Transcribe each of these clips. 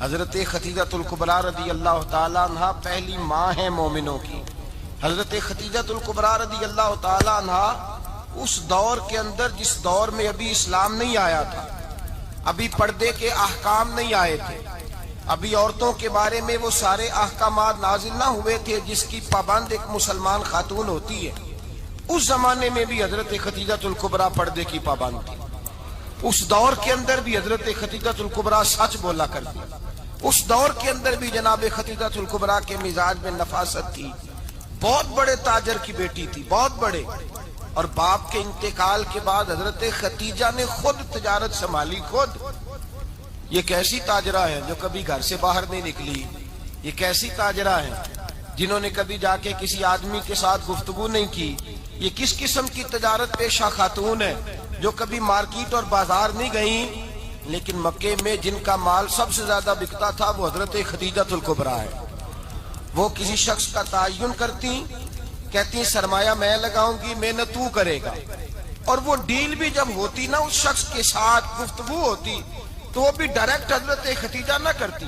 حضرت خدیجۃ الکبریٰ رضی اللہ تعالیٰ عنہ پہلی ماں ہیں مومنوں کی۔ حضرت خدیجۃ الکبریٰ رضی اللہ تعالیٰ عنہ اس دور کے اندر جس دور میں ابھی اسلام نہیں آیا تھا، ابھی پردے کے احکام نہیں آئے تھے، ابھی عورتوں کے بارے میں وہ سارے احکامات نازل نہ ہوئے تھے جس کی پابند ایک مسلمان خاتون ہوتی ہے، اس زمانے میں بھی حضرت خدیجۃ الکبریٰ پردے کی پابند تھی۔ اس دور کے اندر بھی حضرت خدیجۃ الکبریٰ سچ بولا کرتی، اس دور کے اندر بھی جناب خدیجۃ الکبریٰ کے مزاج میں نفاست تھی۔ بہت بڑے تاجر کی بیٹی تھی، بہت بڑے، اور باپ کے انتقال کے بعد حضرت خدیجہ نے خود تجارت سنبھالی، خود۔ یہ کیسی تاجرہ ہے جو کبھی گھر سے باہر نہیں نکلی، یہ کیسی تاجرہ ہے جنہوں نے کبھی جا کے کسی آدمی کے ساتھ گفتگو نہیں کی، یہ کس قسم کی تجارت پیشہ خاتون ہے جو کبھی مارکیٹ اور بازار نہیں گئیں، لیکن مکے میں جن کا مال سب سے زیادہ بکتا تھا وہ حضرت خدیجۃ الکبریٰ ہے۔ وہ کسی شخص کا تعین کرتی، کہتی سرمایہ میں لگاؤں گی، محنت تو کرے گا، اور وہ ڈیل بھی جب ہوتی نا، اس شخص کے ساتھ گفتگو ہوتی تو وہ بھی ڈائریکٹ حضرت خدیجہ نہ کرتی،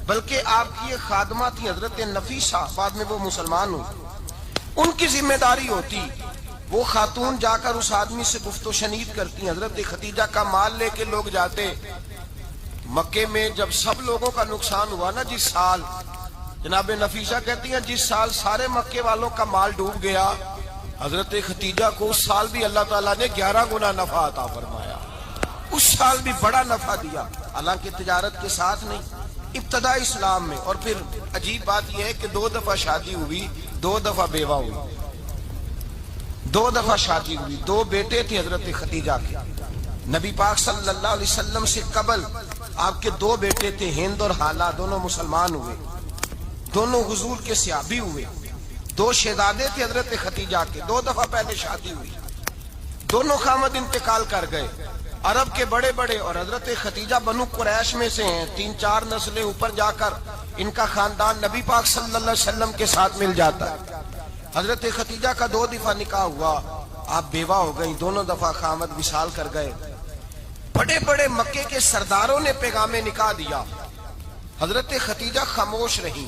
بلکہ آپ کی ایک خادمہ تھی حضرت نفیسہ، بعد میں وہ مسلمان ہوئی، ان کی ذمہ داری ہوتی، وہ خاتون جا کر اس آدمی سے گفت و شنید کرتی۔ حضرت خدیجہ کا مال لے کے لوگ جاتے مکے میں، جب سب لوگوں کا نقصان ہوا نا، جس سال، جناب نفیسہ کہتی ہیں جس سال سارے مکے والوں کا مال ڈوب گیا، حضرت خدیجہ کو اس سال بھی اللہ تعالیٰ نے 11 گنا نفع عطا فرمایا، اس سال بھی بڑا نفع دیا، حالانکہ تجارت کے ساتھ نہیں، ابتدا اسلام میں۔ اور پھر عجیب بات یہ ہے کہ 2 دفعہ شادی ہوئی، 2 دفعہ بیوہ ہوئی، 2 دفعہ شادی ہوئی، 2 بیٹے تھے حضرت خدیجہ کے۔ نبی پاک صلی اللہ علیہ وسلم سے قبل آپ کے 2 بیٹے تھے، ہند اور حالہ، دونوں مسلمان ہوئے، دونوں حضور کے صحابی ہوئے۔ 2 شہزادے تھے حضرت خدیجہ کے، 2 دفعہ پہلے شادی ہوئی، دونوں خامد انتقال کر گئے، عرب کے بڑے بڑے، اور حضرت خدیجہ بنو قریش میں سے ہیں، 3-4 نسلیں اوپر جا کر ان کا خاندان نبی پاک صلی اللہ علیہ وسلم کے ساتھ مل جاتا ہے۔ حضرت خدیجہ کا 2 دفعہ نکاح ہوا، آپ بیوہ ہو گئی، دونوں دفعہ خامد وصال کر گئے۔ بڑے بڑے مکے کے سرداروں نے پیغام نکاح دیا، حضرت خدیجہ خاموش رہی،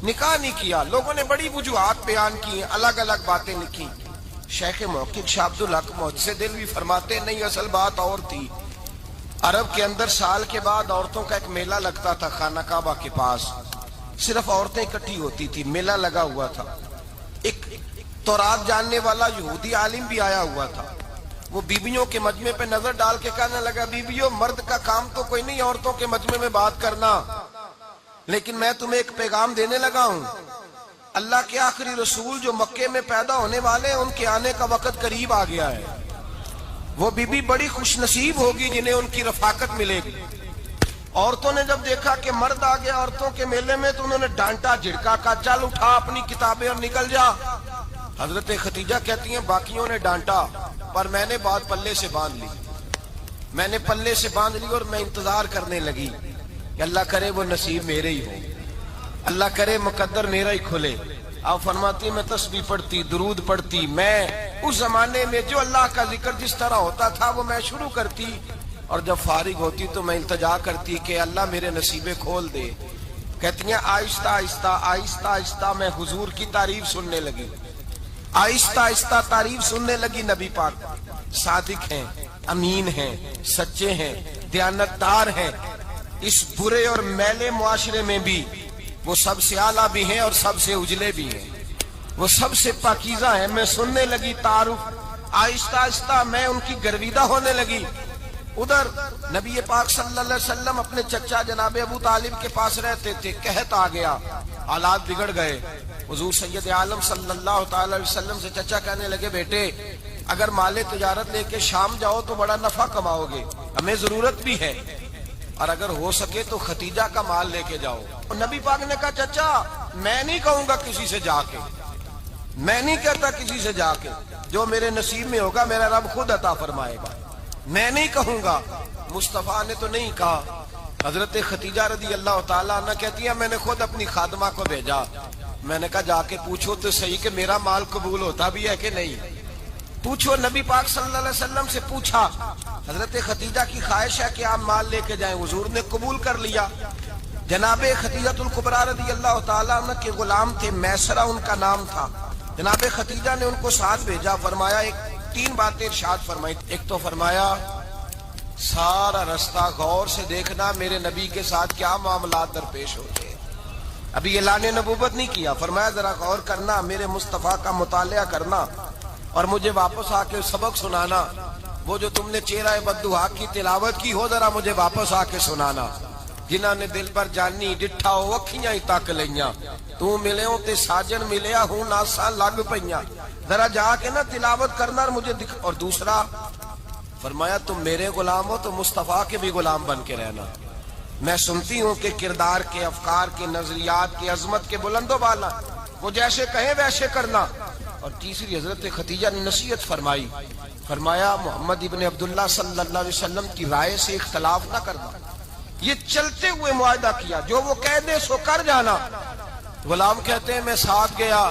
نکاح نہیں کیا۔ لوگوں نے بڑی وجوہات بیان کی، الگ الگ باتیں لکھی۔ شیخ محقق شاہ عبدالحق محدث دہلوی فرماتے نہیں، اصل بات اور تھی۔ عرب کے اندر سال کے بعد عورتوں کا ایک میلہ لگتا تھا خانہ کعبہ کے پاس، صرف عورتیں اکٹھی ہوتی تھی، میلہ لگا ہوا تھا۔ ایک تورات جاننے والا یہودی عالم بھی آیا ہوا تھا، وہ بیویوں کے مجمع پہ نظر ڈال کے کہنے لگا، بیویوں، مرد کا کام تو کوئی نہیں عورتوں کے مجمع میں بات کرنا، لیکن میں تمہیں ایک پیغام دینے لگا ہوں، اللہ کے آخری رسول جو مکے میں پیدا ہونے والے ہیں، ان کے آنے کا وقت قریب آ گیا ہے۔ وہ بیوی بڑی خوش نصیب ہوگی جنہیں ان کی رفاقت ملے گی۔ عورتوں نے جب دیکھا کہ مرد آ گیا عورتوں کے میلے میں تو انہوں نے ڈانٹا، جھڑکا، کہا چل اٹھا اپنی کتابیں اور نکل جا۔ حضرت خدیجہ کہتی ہیں باقیوں نے ڈانٹا، پر میں نے بات پلے سے باندھ لی، میں نے پلے سے باندھ لی، اور میں انتظار کرنے لگی کہ اللہ کرے وہ نصیب میرے ہی ہو، اللہ کرے مقدر میرا ہی کھلے۔ آپ فرماتی میں تسبیح پڑھتی، درود پڑھتی، میں اس زمانے میں جو اللہ کا ذکر جس طرح ہوتا تھا وہ میں شروع کرتی، اور جب فارغ ہوتی تو میں التجا کرتی کہ اللہ میرے نصیبے کھول دے۔ کہتی ہیں آہستہ آہستہ آہستہ آہستہ میں حضور کی تعریف سننے لگی، آہستہ آہستہ تعریف سننے لگی۔ نبی پاک صادق ہیں، امین ہیں، سچے ہیں، دیانتدار ہیں، اس برے اور میلے معاشرے میں بھی وہ سب سے اعلیٰ بھی ہیں اور سب سے اجلے بھی ہیں، وہ سب سے پاکیزہ ہیں۔ میں سننے لگی تعارف، آہستہ آہستہ میں ان کی گرویدہ ہونے لگی۔ ادھر نبی پاک صلی اللہ علیہ وسلم اپنے چچا جناب ابو طالب کے پاس رہتے تھے، قحط آ گیا، حالات بگڑ گئے۔ حضور سید عالم صلی اللہ تعالی علیہ وسلم سے چچا کہنے لگے، بیٹے اگر مال تجارت لے کے شام جاؤ تو بڑا نفع کماؤ گے، ہمیں ضرورت بھی ہے، اور اگر ہو سکے تو خدیجہ کا مال لے کے جاؤ۔ اور نبی پاک نے کہا چچا میں نہیں کہوں گا کسی سے جا کے، میں نہیں کہتا کسی سے جا کے، جو میرے نصیب میں ہوگا میرا رب خود عطا فرمائے گا، میں نہیں کہوں گا۔ مصطفیٰ نے تو نہیں کہا۔ حضرت خدیجہ رضی اللہ تعالیٰ عنہ کہتی ہیں میں نے خود اپنی خادمہ کو بھیجا، میں نے کہا جا کے پوچھو تو صحیح کہ میرا مال قبول ہوتا بھی ہے کہ نہیں، پوچھو۔ نبی پاک صلی اللہ علیہ وسلم سے پوچھا، حضرت خدیجہ کی خواہش ہے کہ آپ مال لے کے جائیں، حضور نے قبول کر لیا۔ جناب خدیجہ الکبریٰ رضی اللہ تعالیٰ عنہ کے غلام تھے، میسرہ ان کا نام تھا۔ جناب خدیجہ نے ان کو ساتھ بھیجا، فرمایا ایک 3 باتیں ارشاد فرمائی۔ ایک تو فرمایا سارا رستہ غور سے دیکھنا میرے نبی کے ساتھ کیا معاملات درپیش ہوتے ہیں۔ ابھی اعلان نبوت نہیں کیا، فرمایا ذرا غور کرنا، میرے مصطفیٰ کا مطالعہ کرنا اور مجھے واپس آ کے سبق سنانا۔ وہ جو تم نے چہرہ بددعا کی تلاوت کی ہو، ذرا مجھے واپس آ کے سنانا۔ جنہاں نے دل پر جانی ڈٹھا ہو اکھیاں ہی تک لیاں، تو ملے ہو تے ساجن ملیا ہوں ناساں لگ پئیاں، ذرا جا کے نا تلاوت کرنا اور مجھے دکھ۔ اور دوسرا فرمایا تم میرے غلام ہو تو مصطفیٰ کے بھی غلام بن کے رہنا۔ میں سنتی ہوں کہ کردار کے، افکار کے، نظریات کے، عظمت کے بلند و بالا، وہ جیسے کہیں ویسے کرنا۔ اور تیسری حضرت خدیجہ نے نصیحت فرمائی، فرمایا محمد ابن عبداللہ صلی اللہ علیہ وسلم کی رائے سے اختلاف نہ کرنا۔ یہ چلتے ہوئے معاہدہ کیا، جو وہ کہہ دے سو کر جانا۔ غلام کہتے ہیں میں ساتھ گیا،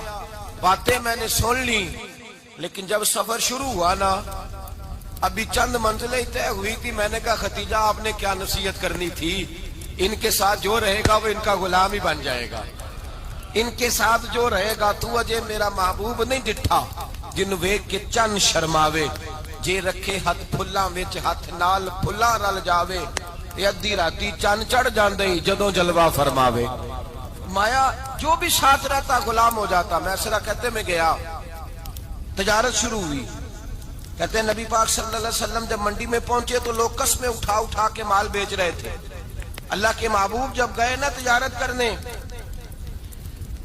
باتیں میں نے سن لی، لیکن جب سفر شروع ہوا نا، ابھی چند منزلیں طے ہوئی تھی، میں نے کہا خدیجہ آپ نے کیا نصیحت کرنی تھی، ان کے ساتھ جو رہے گا وہ ان کا غلام ہی بن جائے گا، ان کے ساتھ جو رہے گا۔ تو اجے میرا محبوب نہیں ڈٹھا جن ویکھ کے چن شرماوے، جے رکھے ہاتھ پھلاں وچ ہاتھ نال پھلاں رل جاوے، ادھی راتی چن چڑھ جاندے جدوں جلوہ فرماوے۔ مایا جو بھی ساتھ رہتا غلام ہو جاتا۔ میسرہ کہتے میں گیا، تجارت شروع ہوئی۔ کہتے ہیں نبی پاک صلی اللہ علیہ وسلم جب منڈی میں پہنچے تو لوگ قسمیں اٹھا اٹھا کے مال بیچ رہے تھے۔ اللہ کے محبوب جب گئے نا تجارت کرنے،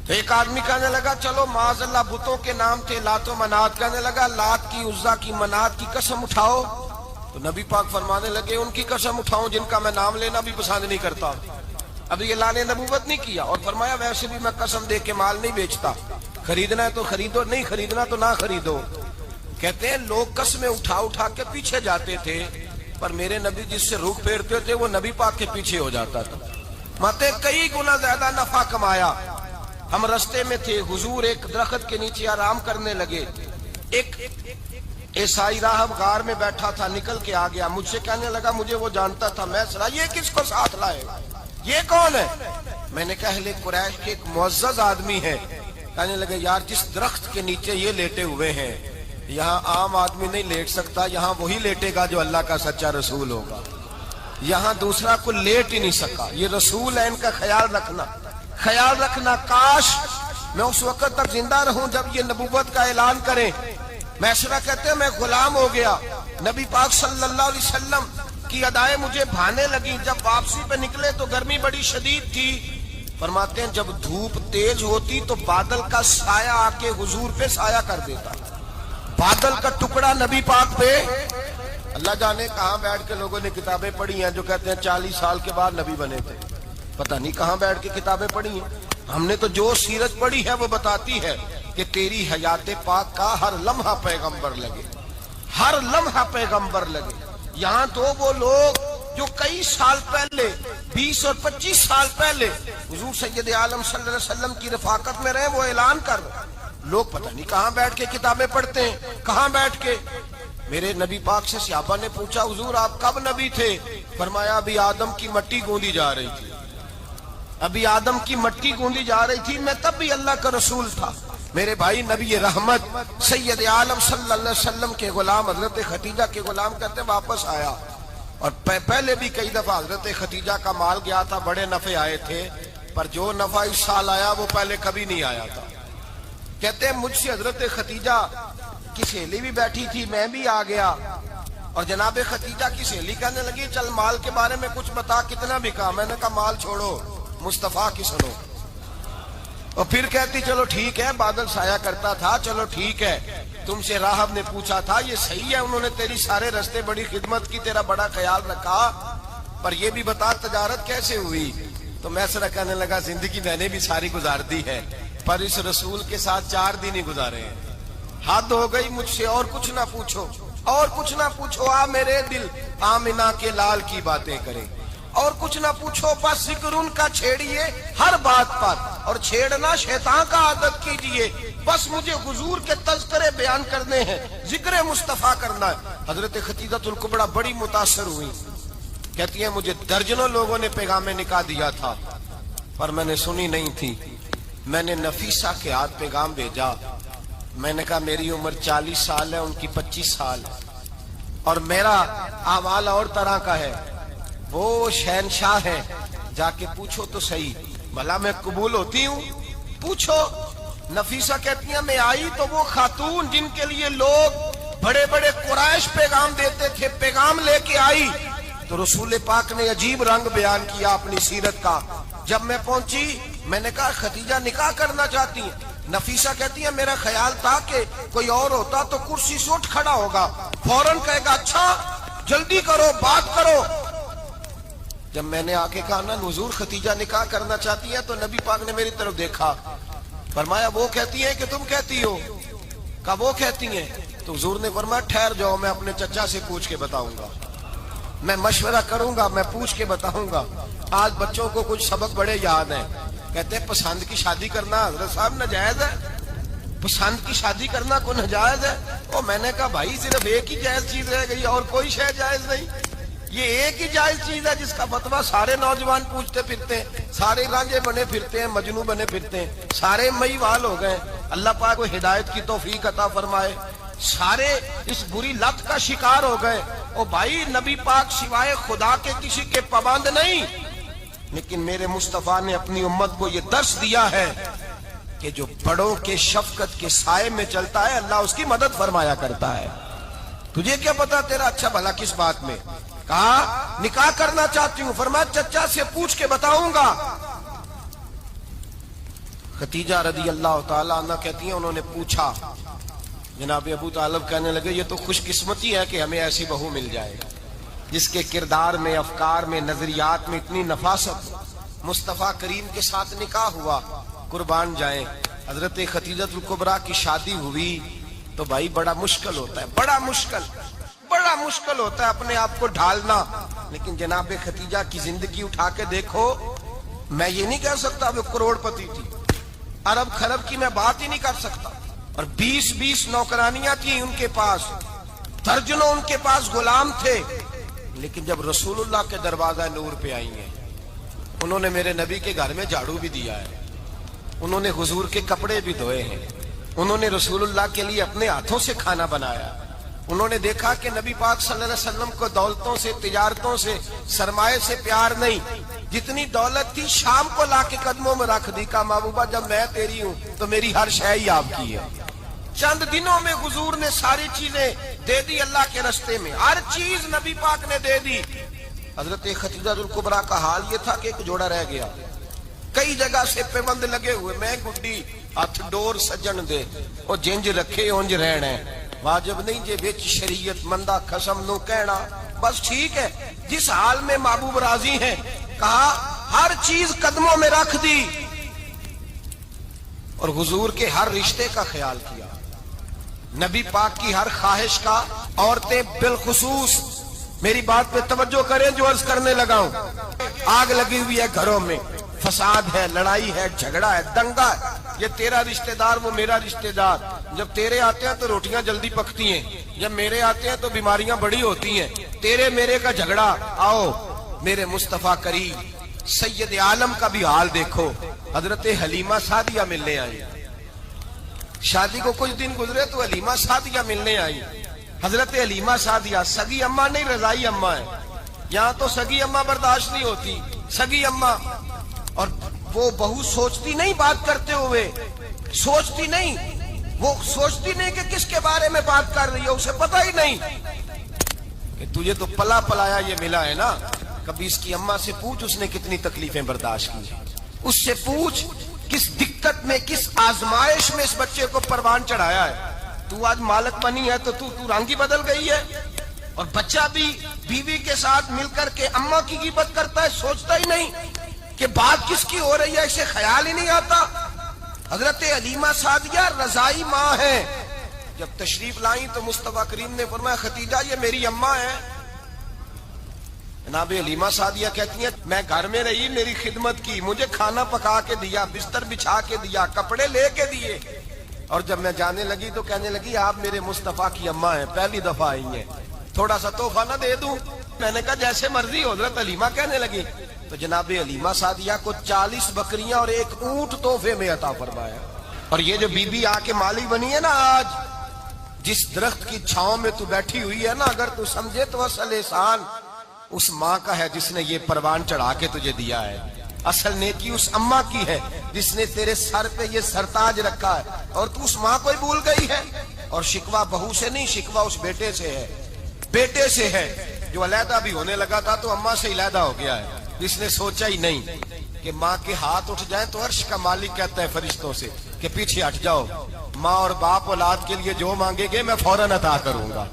تو ایک آدمی کہنے لگا چلو معاذ اللہ بتوں کے نام تھے لات و منات، کہنے لگا لات کی، عزا کی، منات کی قسم اٹھاؤ۔ تو نبی پاک فرمانے لگے ان کی قسم اٹھاؤں جن کا میں نام لینا بھی پسند نہیں کرتا۔ ابھی اعلان نبوت نہیں کیا، اور فرمایا ویسے بھی میں قسم دے کے مال نہیں بیچتا، خریدنا ہے تو خریدو، نہیں خریدنا تو نہ خریدو۔ کہتے ہیں لوگ قسمیں اٹھا اٹھا کے پیچھے جاتے تھے، پر میرے نبی جس سے رخ پھیرتے تھے وہ نبی پاک کے پیچھے ہو جاتا تھا۔ ماتے کئی گنا زیادہ نفع کمایا۔ ہم رستے میں تھے، حضور ایک درخت کے نیچے آرام کرنے لگے، ایک عیسائی راہب غار میں بیٹھا تھا، نکل کے آ گیا، مجھ سے کہنے لگا مجھے وہ جانتا تھا۔ میں سنا یہ کس کو ساتھ لائے، یہ کون ہے؟ میں نے کہا اہل قریش کے ایک معزز آدمی ہے۔ کہنے لگے یار جس درخت کے نیچے یہ لیٹے ہوئے ہیں یہاں عام آدمی نہیں لیٹ سکتا، یہاں وہی لیٹے گا جو اللہ کا سچا رسول ہوگا، یہاں دوسرا کوئی لیٹ ہی نہیں سکا، یہ رسول ہے، ان کا خیال رکھنا، خیال رکھنا۔ کاش میں اس وقت تک زندہ رہوں جب یہ نبوت کا اعلان کریں۔ میسرہ کہتے ہیں میں غلام ہو گیا، نبی پاک صلی اللہ علیہ وسلم کی ادائیں مجھے بھانے لگی۔ جب واپسی پہ نکلے تو گرمی بڑی شدید تھی۔ فرماتے ہیں جب دھوپ تیز ہوتی تو بادل کا سایہ آ کے حضور پہ سایہ کر دیتا، بادل کا ٹکڑا نبی پاک پہ۔ اللہ جانے کہاں بیٹھ کے لوگوں نے کتابیں پڑھی ہیں جو کہتے ہیں 40 سال کے بعد نبی بنے تھے، پتہ نہیں کہاں بیٹھ کے کتابیں پڑھی ہیں۔ ہم نے تو جو سیرت پڑھی ہے وہ بتاتی ہے کہ تیری حیات پاک کا ہر لمحہ پیغمبر لگے، ہر لمحہ پیغمبر لگے۔ یہاں تو وہ لوگ جو کئی سال پہلے 20 اور 25 سال پہلے حضور سید عالم صلی اللہ علیہ وسلم کی رفاقت میں رہے، وہ اعلان کر رہے، لوگ پتہ نہیں کہاں بیٹھ کے کتابیں پڑھتے ہیں، کہاں بیٹھ کے۔ میرے نبی پاک سے صحابہ نے پوچھا حضور آپ کب نبی تھے؟ فرمایا ابھی آدم کی مٹی گوندی جا رہی تھی، ابھی آدم کی مٹی گوندی جا رہی تھی، میں تب بھی اللہ کا رسول تھا۔ میرے بھائی نبی رحمت سید عالم صلی اللہ علیہ وسلم کے غلام حضرت خدیجہ کے غلام کہتے واپس آیا، اور پہلے بھی کئی دفعہ حضرت خدیجہ کا مال گیا تھا، بڑے نفع آئے تھے، پر جو نفع اس سال آیا وہ پہلے کبھی نہیں آیا تھا۔ کہتے ہیں مجھ سے حضرت خدیجہ کی سہیلی بھی بیٹھی تھی، میں بھی آ گیا، اور جناب خدیجہ کی سہیلی کہنے لگی چل مال کے بارے میں کچھ بتا، کتنا بکا؟ میں نے کہا مال چھوڑو، مصطفیٰ کی سنو۔ اور پھر کہتی چلو ٹھیک ہے، بادل سایہ کرتا تھا، چلو ٹھیک ہے، تم سے راہب نے پوچھا تھا یہ صحیح ہے، انہوں نے تیری سارے رستے بڑی خدمت کی، تیرا بڑا خیال رکھا، پر یہ بھی بتا تجارت کیسے ہوئی؟ تو میسرہ کہنے لگا زندگی میں نے بھی ساری گزار دی ہے، پر اس رسول کے ساتھ 4 دن ہی گزارے ہیں، حد ہو گئی مجھ سے، اور کچھ نہ پوچھو، اور کچھ نہ پوچھو، آ میرے دل آمنہ کے لال کی باتیں کرے، اور کچھ نہ پوچھو، بس ذکر ان کا چھیڑیے ہر بات پر، اور چھیڑنا شیطان کا عادت کیجئے، بس مجھے حضور کے تذکرے بیان کرنے ہیں، ذکر مصطفیٰ کرنا ہے۔ حضرت خدیجہ الکبریٰ بڑی متاثر ہوئی، کہتی ہیں مجھے درجنوں لوگوں نے پیغام نکاح دیا تھا، پر میں نے سنی نہیں تھی. میں نے نفیسہ کے ہاتھ پیغام بھیجا. میں نے کہا میری عمر 40 سال ہے, ان کی 25 سال ہے, اور میرا اعمال اور طرح کا ہے. وہ شہنشاہ ہے, جا کے پوچھو تو صحیح, بھلا میں قبول ہوتی ہوں؟ پوچھو. نفیسہ کہتی ہیں میں آئی تو وہ خاتون جن کے لیے لوگ بڑے بڑے قریش پیغام دیتے تھے, پیغام لے کے آئی. تو رسول پاک نے عجیب رنگ بیان کیا اپنی سیرت کا. جب میں پہنچی میں نے کہا خدیجہ نکاح کرنا چاہتی ہیں؟ نفیسہ کہتی ہے میرا خیال تھا کہ کوئی اور ہوتا تو کرسی سے اٹھ کھڑا ہوگا, فوراً کہے گا اچھا جلدی کرو بات کرو. جب میں نے آ کے کہا نا حضور خدیجہ نکاح کرنا چاہتی ہے, تو نبی پاک نے میری طرف دیکھا, فرمایا وہ کہتی ہیں کہ تم کہتی ہو؟ کہا وہ کہتی ہیں. تو حضور نے فرمایا ٹھہر جاؤ, میں اپنے چچا سے پوچھ کے بتاؤں گا, میں مشورہ کروں گا, میں پوچھ کے بتاؤں گا. آج بچوں کو کچھ سبق بڑے یاد ہیں. کہتے ہیں پسند کی شادی کرنا حضرت صاحب ناجائز ہے, پسند کی شادی کرنا کوئی ناجائز ہے؟ اور میں نے کہا بھائی صرف ایک ہی جائز چیز رہ گئی, اور کوئی شے جائز نہیں. یہ ایک ہی جائز چیز ہے جس کا فتویٰ سارے نوجوان پوچھتے پھرتے ہیں, سارے رانجے بنے پھرتے ہیں, مجنو بنے پھرتے ہیں, سارے مئی وال ہو گئے. اللہ پاک کو ہدایت کی توفیق عطا فرمائے. سارے اس بری لت کا شکار ہو گئے. او بھائی نبی پاک سوائے خدا کے کسی کے پابند نہیں, لیکن میرے مصطفیٰ نے اپنی امت کو یہ درس دیا ہے کہ جو بڑوں کے شفقت کے سائے میں چلتا ہے اللہ اس کی مدد فرمایا کرتا ہے. تجھے کیا پتا تیرا اچھا بھلا کس بات میں؟ کہا نکاح کرنا چاہتی ہوں, فرمایا چچا سے پوچھ کے بتاؤں گا. خدیجہ رضی اللہ تعالیٰ عنہ کہتی ہیں انہوں نے پوچھا. جناب ابو طالب کہنے لگے یہ تو خوش قسمتی ہے کہ ہمیں ایسی بہو مل جائے جس کے کردار میں, افکار میں, نظریات میں اتنی نفاست. مصطفیٰ کریم کے ساتھ نکاح ہوا, قربان جائیں. حضرت خدیجہ الکبریٰ کی شادی ہوئی تو بھائی بڑا مشکل ہوتا ہے, بڑا مشکل ہوتا ہے اپنے آپ کو ڈھالنا. لیکن جناب خدیجہ کی زندگی اٹھا کے دیکھو, میں یہ نہیں کہہ سکتا وہ کروڑ پتی تھی, ارب خرب کی میں بات ہی نہیں کر سکتا, اور 20 نوکرانیاں تھیں ان کے پاس, درجنوں ان کے پاس غلام تھے. لیکن جب رسول اللہ کے دروازہ نور پہ آئی ہیں, انہوں نے میرے نبی کے گھر میں جھاڑو بھی دیا ہے, انہوں نے حضور کے کپڑے بھی دھوئے ہیں, انہوں نے رسول اللہ کے لیے اپنے ہاتھوں سے کھانا بنایا. انہوں نے دیکھا کہ نبی پاک صلی اللہ علیہ وسلم کو دولتوں سے, تجارتوں سے, سرمایے سے پیار نہیں. جتنی دولت تھی شام کو لا کے قدموں میں رکھ دی. کہا محبوبہ جب میں تیری ہوں تو میری ہر شے ہی آپ کی ہے. چند دنوں میں حضور نے ساری چیزیں دے دی اللہ کے رستے میں, ہر چیز نبی پاک نے دے دی. حضرت خدیجہ الکبریٰ کا حال یہ تھا کہ ایک جوڑا رہ گیا, کئی جگہ سے پیوند لگے ہوئے, میں گڈی ہاتھ ڈور سجن دے, او جنج رکھے اونج رہنا, واجب نہیں جے وچ شریعت مندہ قسم نو کہنا. بس ٹھیک ہے, جس حال میں محبوب راضی ہیں. کہا ہر چیز قدموں میں رکھ دی, اور حضور کے ہر رشتے کا خیال کیا, نبی پاک کی ہر خواہش کا. عورتیں بالخصوص میری بات پہ توجہ کریں جو عرض کرنے لگا ہوں. آگ لگی ہوئی ہے گھروں میں, فساد ہے, لڑائی ہے, جھگڑا ہے, دنگا ہے, یہ تیرا رشتہ دار وہ میرا رشتہ دار. جب تیرے آتے ہیں تو روٹیاں جلدی پکتی ہیں, جب میرے آتے ہیں تو بیماریاں بڑی ہوتی ہیں. تیرے میرے کا جھگڑا. آؤ میرے مصطفیٰ کریم سید عالم کا بھی حال دیکھو. حضرت حلیمہ سعدیہ ملنے آئی, شادی کو کچھ دن گزرے تو حلیمہ سعدیہ ملنے آئی. حضرت حلیمہ سعدیہ سگی اماں نہیں, رضائی اماں ہے. یہاں تو سگی اماں برداشت نہیں ہوتی, سگی اماں. اور وہ بہو سوچتی نہیں بات کرتے ہوئے, سوچتی نہیں, وہ سوچتی نہیں کہ کس کے بارے میں بات کر رہی ہے, اسے پتہ ہی نہیں کہ تجھے تو پلا پلایا یہ ملا ہے نا. کبھی اس کی اماں سے پوچھ اس نے کتنی تکلیفیں برداشت کی, اس سے پوچھ کس دقت میں, کس آزمائش میں اس بچے کو پروان چڑھایا ہے. تو آج مالک بنی ہے تو رنگ ہی بدل گئی ہے. اور بچہ بھی بیوی کے ساتھ مل کر کے اماں کی غیبت کرتا ہے, سوچتا ہی نہیں کہ بات کس کی ہو رہی ہے, اسے خیال ہی نہیں آتا. حضرت حلیمہ سعدیہ رضائی ماں ہے. جب تشریف لائیں تو مصطفیٰ کریم نے فرمایا خدیجہ یہ میری اماں ہے. جناب حلیمہ سعدیہ کہتی ہیں میں گھر میں رہی, میری خدمت کی, مجھے کھانا پکا کے دیا, بستر بچھا کے دیا, کپڑے لے کے دیے, اور جب میں جانے لگی تو کہنے لگی آپ میرے مصطفیٰ کی اماں ہیں, پہلی دفعہ آئی ہیں, تھوڑا سا تحفہ نہ دے دوں؟ میں نے کہا جیسے مرضی. حضرت حلیمہ کہنے لگی تو جناب علیمہ سعدیہ کو 40 بکریاں اور 1 اونٹ تحفے میں عطا فرمایا. اور یہ جو بی بی آ کے مالی بنی ہے نا آج، جس درخت کی چھاؤں میں تو بیٹھی ہوئی ہے نا، اگر تو سمجھے تو اصل احسان اس ماں کا ہے جس نے یہ پروان چڑھا کے تجھے دیا ہے. اصل نیکی اس اماں کی ہے جس نے تیرے سر پہ یہ سرتاج رکھا ہے، اور تو اس ماں کو ہی بھول گئی ہے. اور شکوہ بہو سے نہیں، شکوہ اس بیٹے سے ہے، بیٹے سے ہے جو علیحدہ بھی ہونے لگا تھا تو اماں سے علیحدہ ہو گیا ہے، جس نے سوچا ہی نہیں کہ ماں کے ہاتھ اٹھ جائیں تو عرش کا مالک کہتا ہے فرشتوں سے کہ پیچھے ہٹ جاؤ، ماں اور باپ اولاد کے لیے جو مانگے گے میں فوراً عطا کروں گا.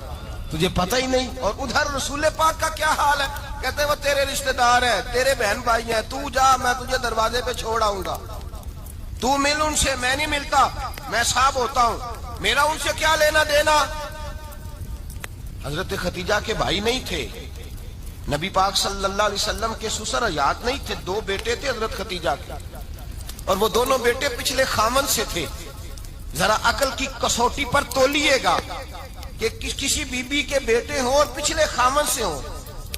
تجھے پتہ ہی نہیں. اور ادھر رسول پاک کا کیا حال ہے؟ کہتے ہیں وہ تیرے رشتہ دار ہیں، تیرے بہن بھائی ہیں، تو جا، میں تجھے دروازے پہ چھوڑ آؤں گا. تو مل ان سے، میں نہیں ملتا، میں صاحب ہوتا ہوں، میرا ان سے کیا لینا دینا. حضرت خدیجہ کے بھائی نہیں تھے، نبی پاک صلی اللہ علیہ وسلم کے سسر حیات نہیں تھے، 2 بیٹے تھے حضرت خدیجہ کے، اور وہ دونوں بیٹے پچھلے خامن سے تھے. ذرا عقل کی کسوٹی پر تولیے گا کہ کسی بی بی کے بیٹے ہوں اور پچھلے خامن سے ہوں،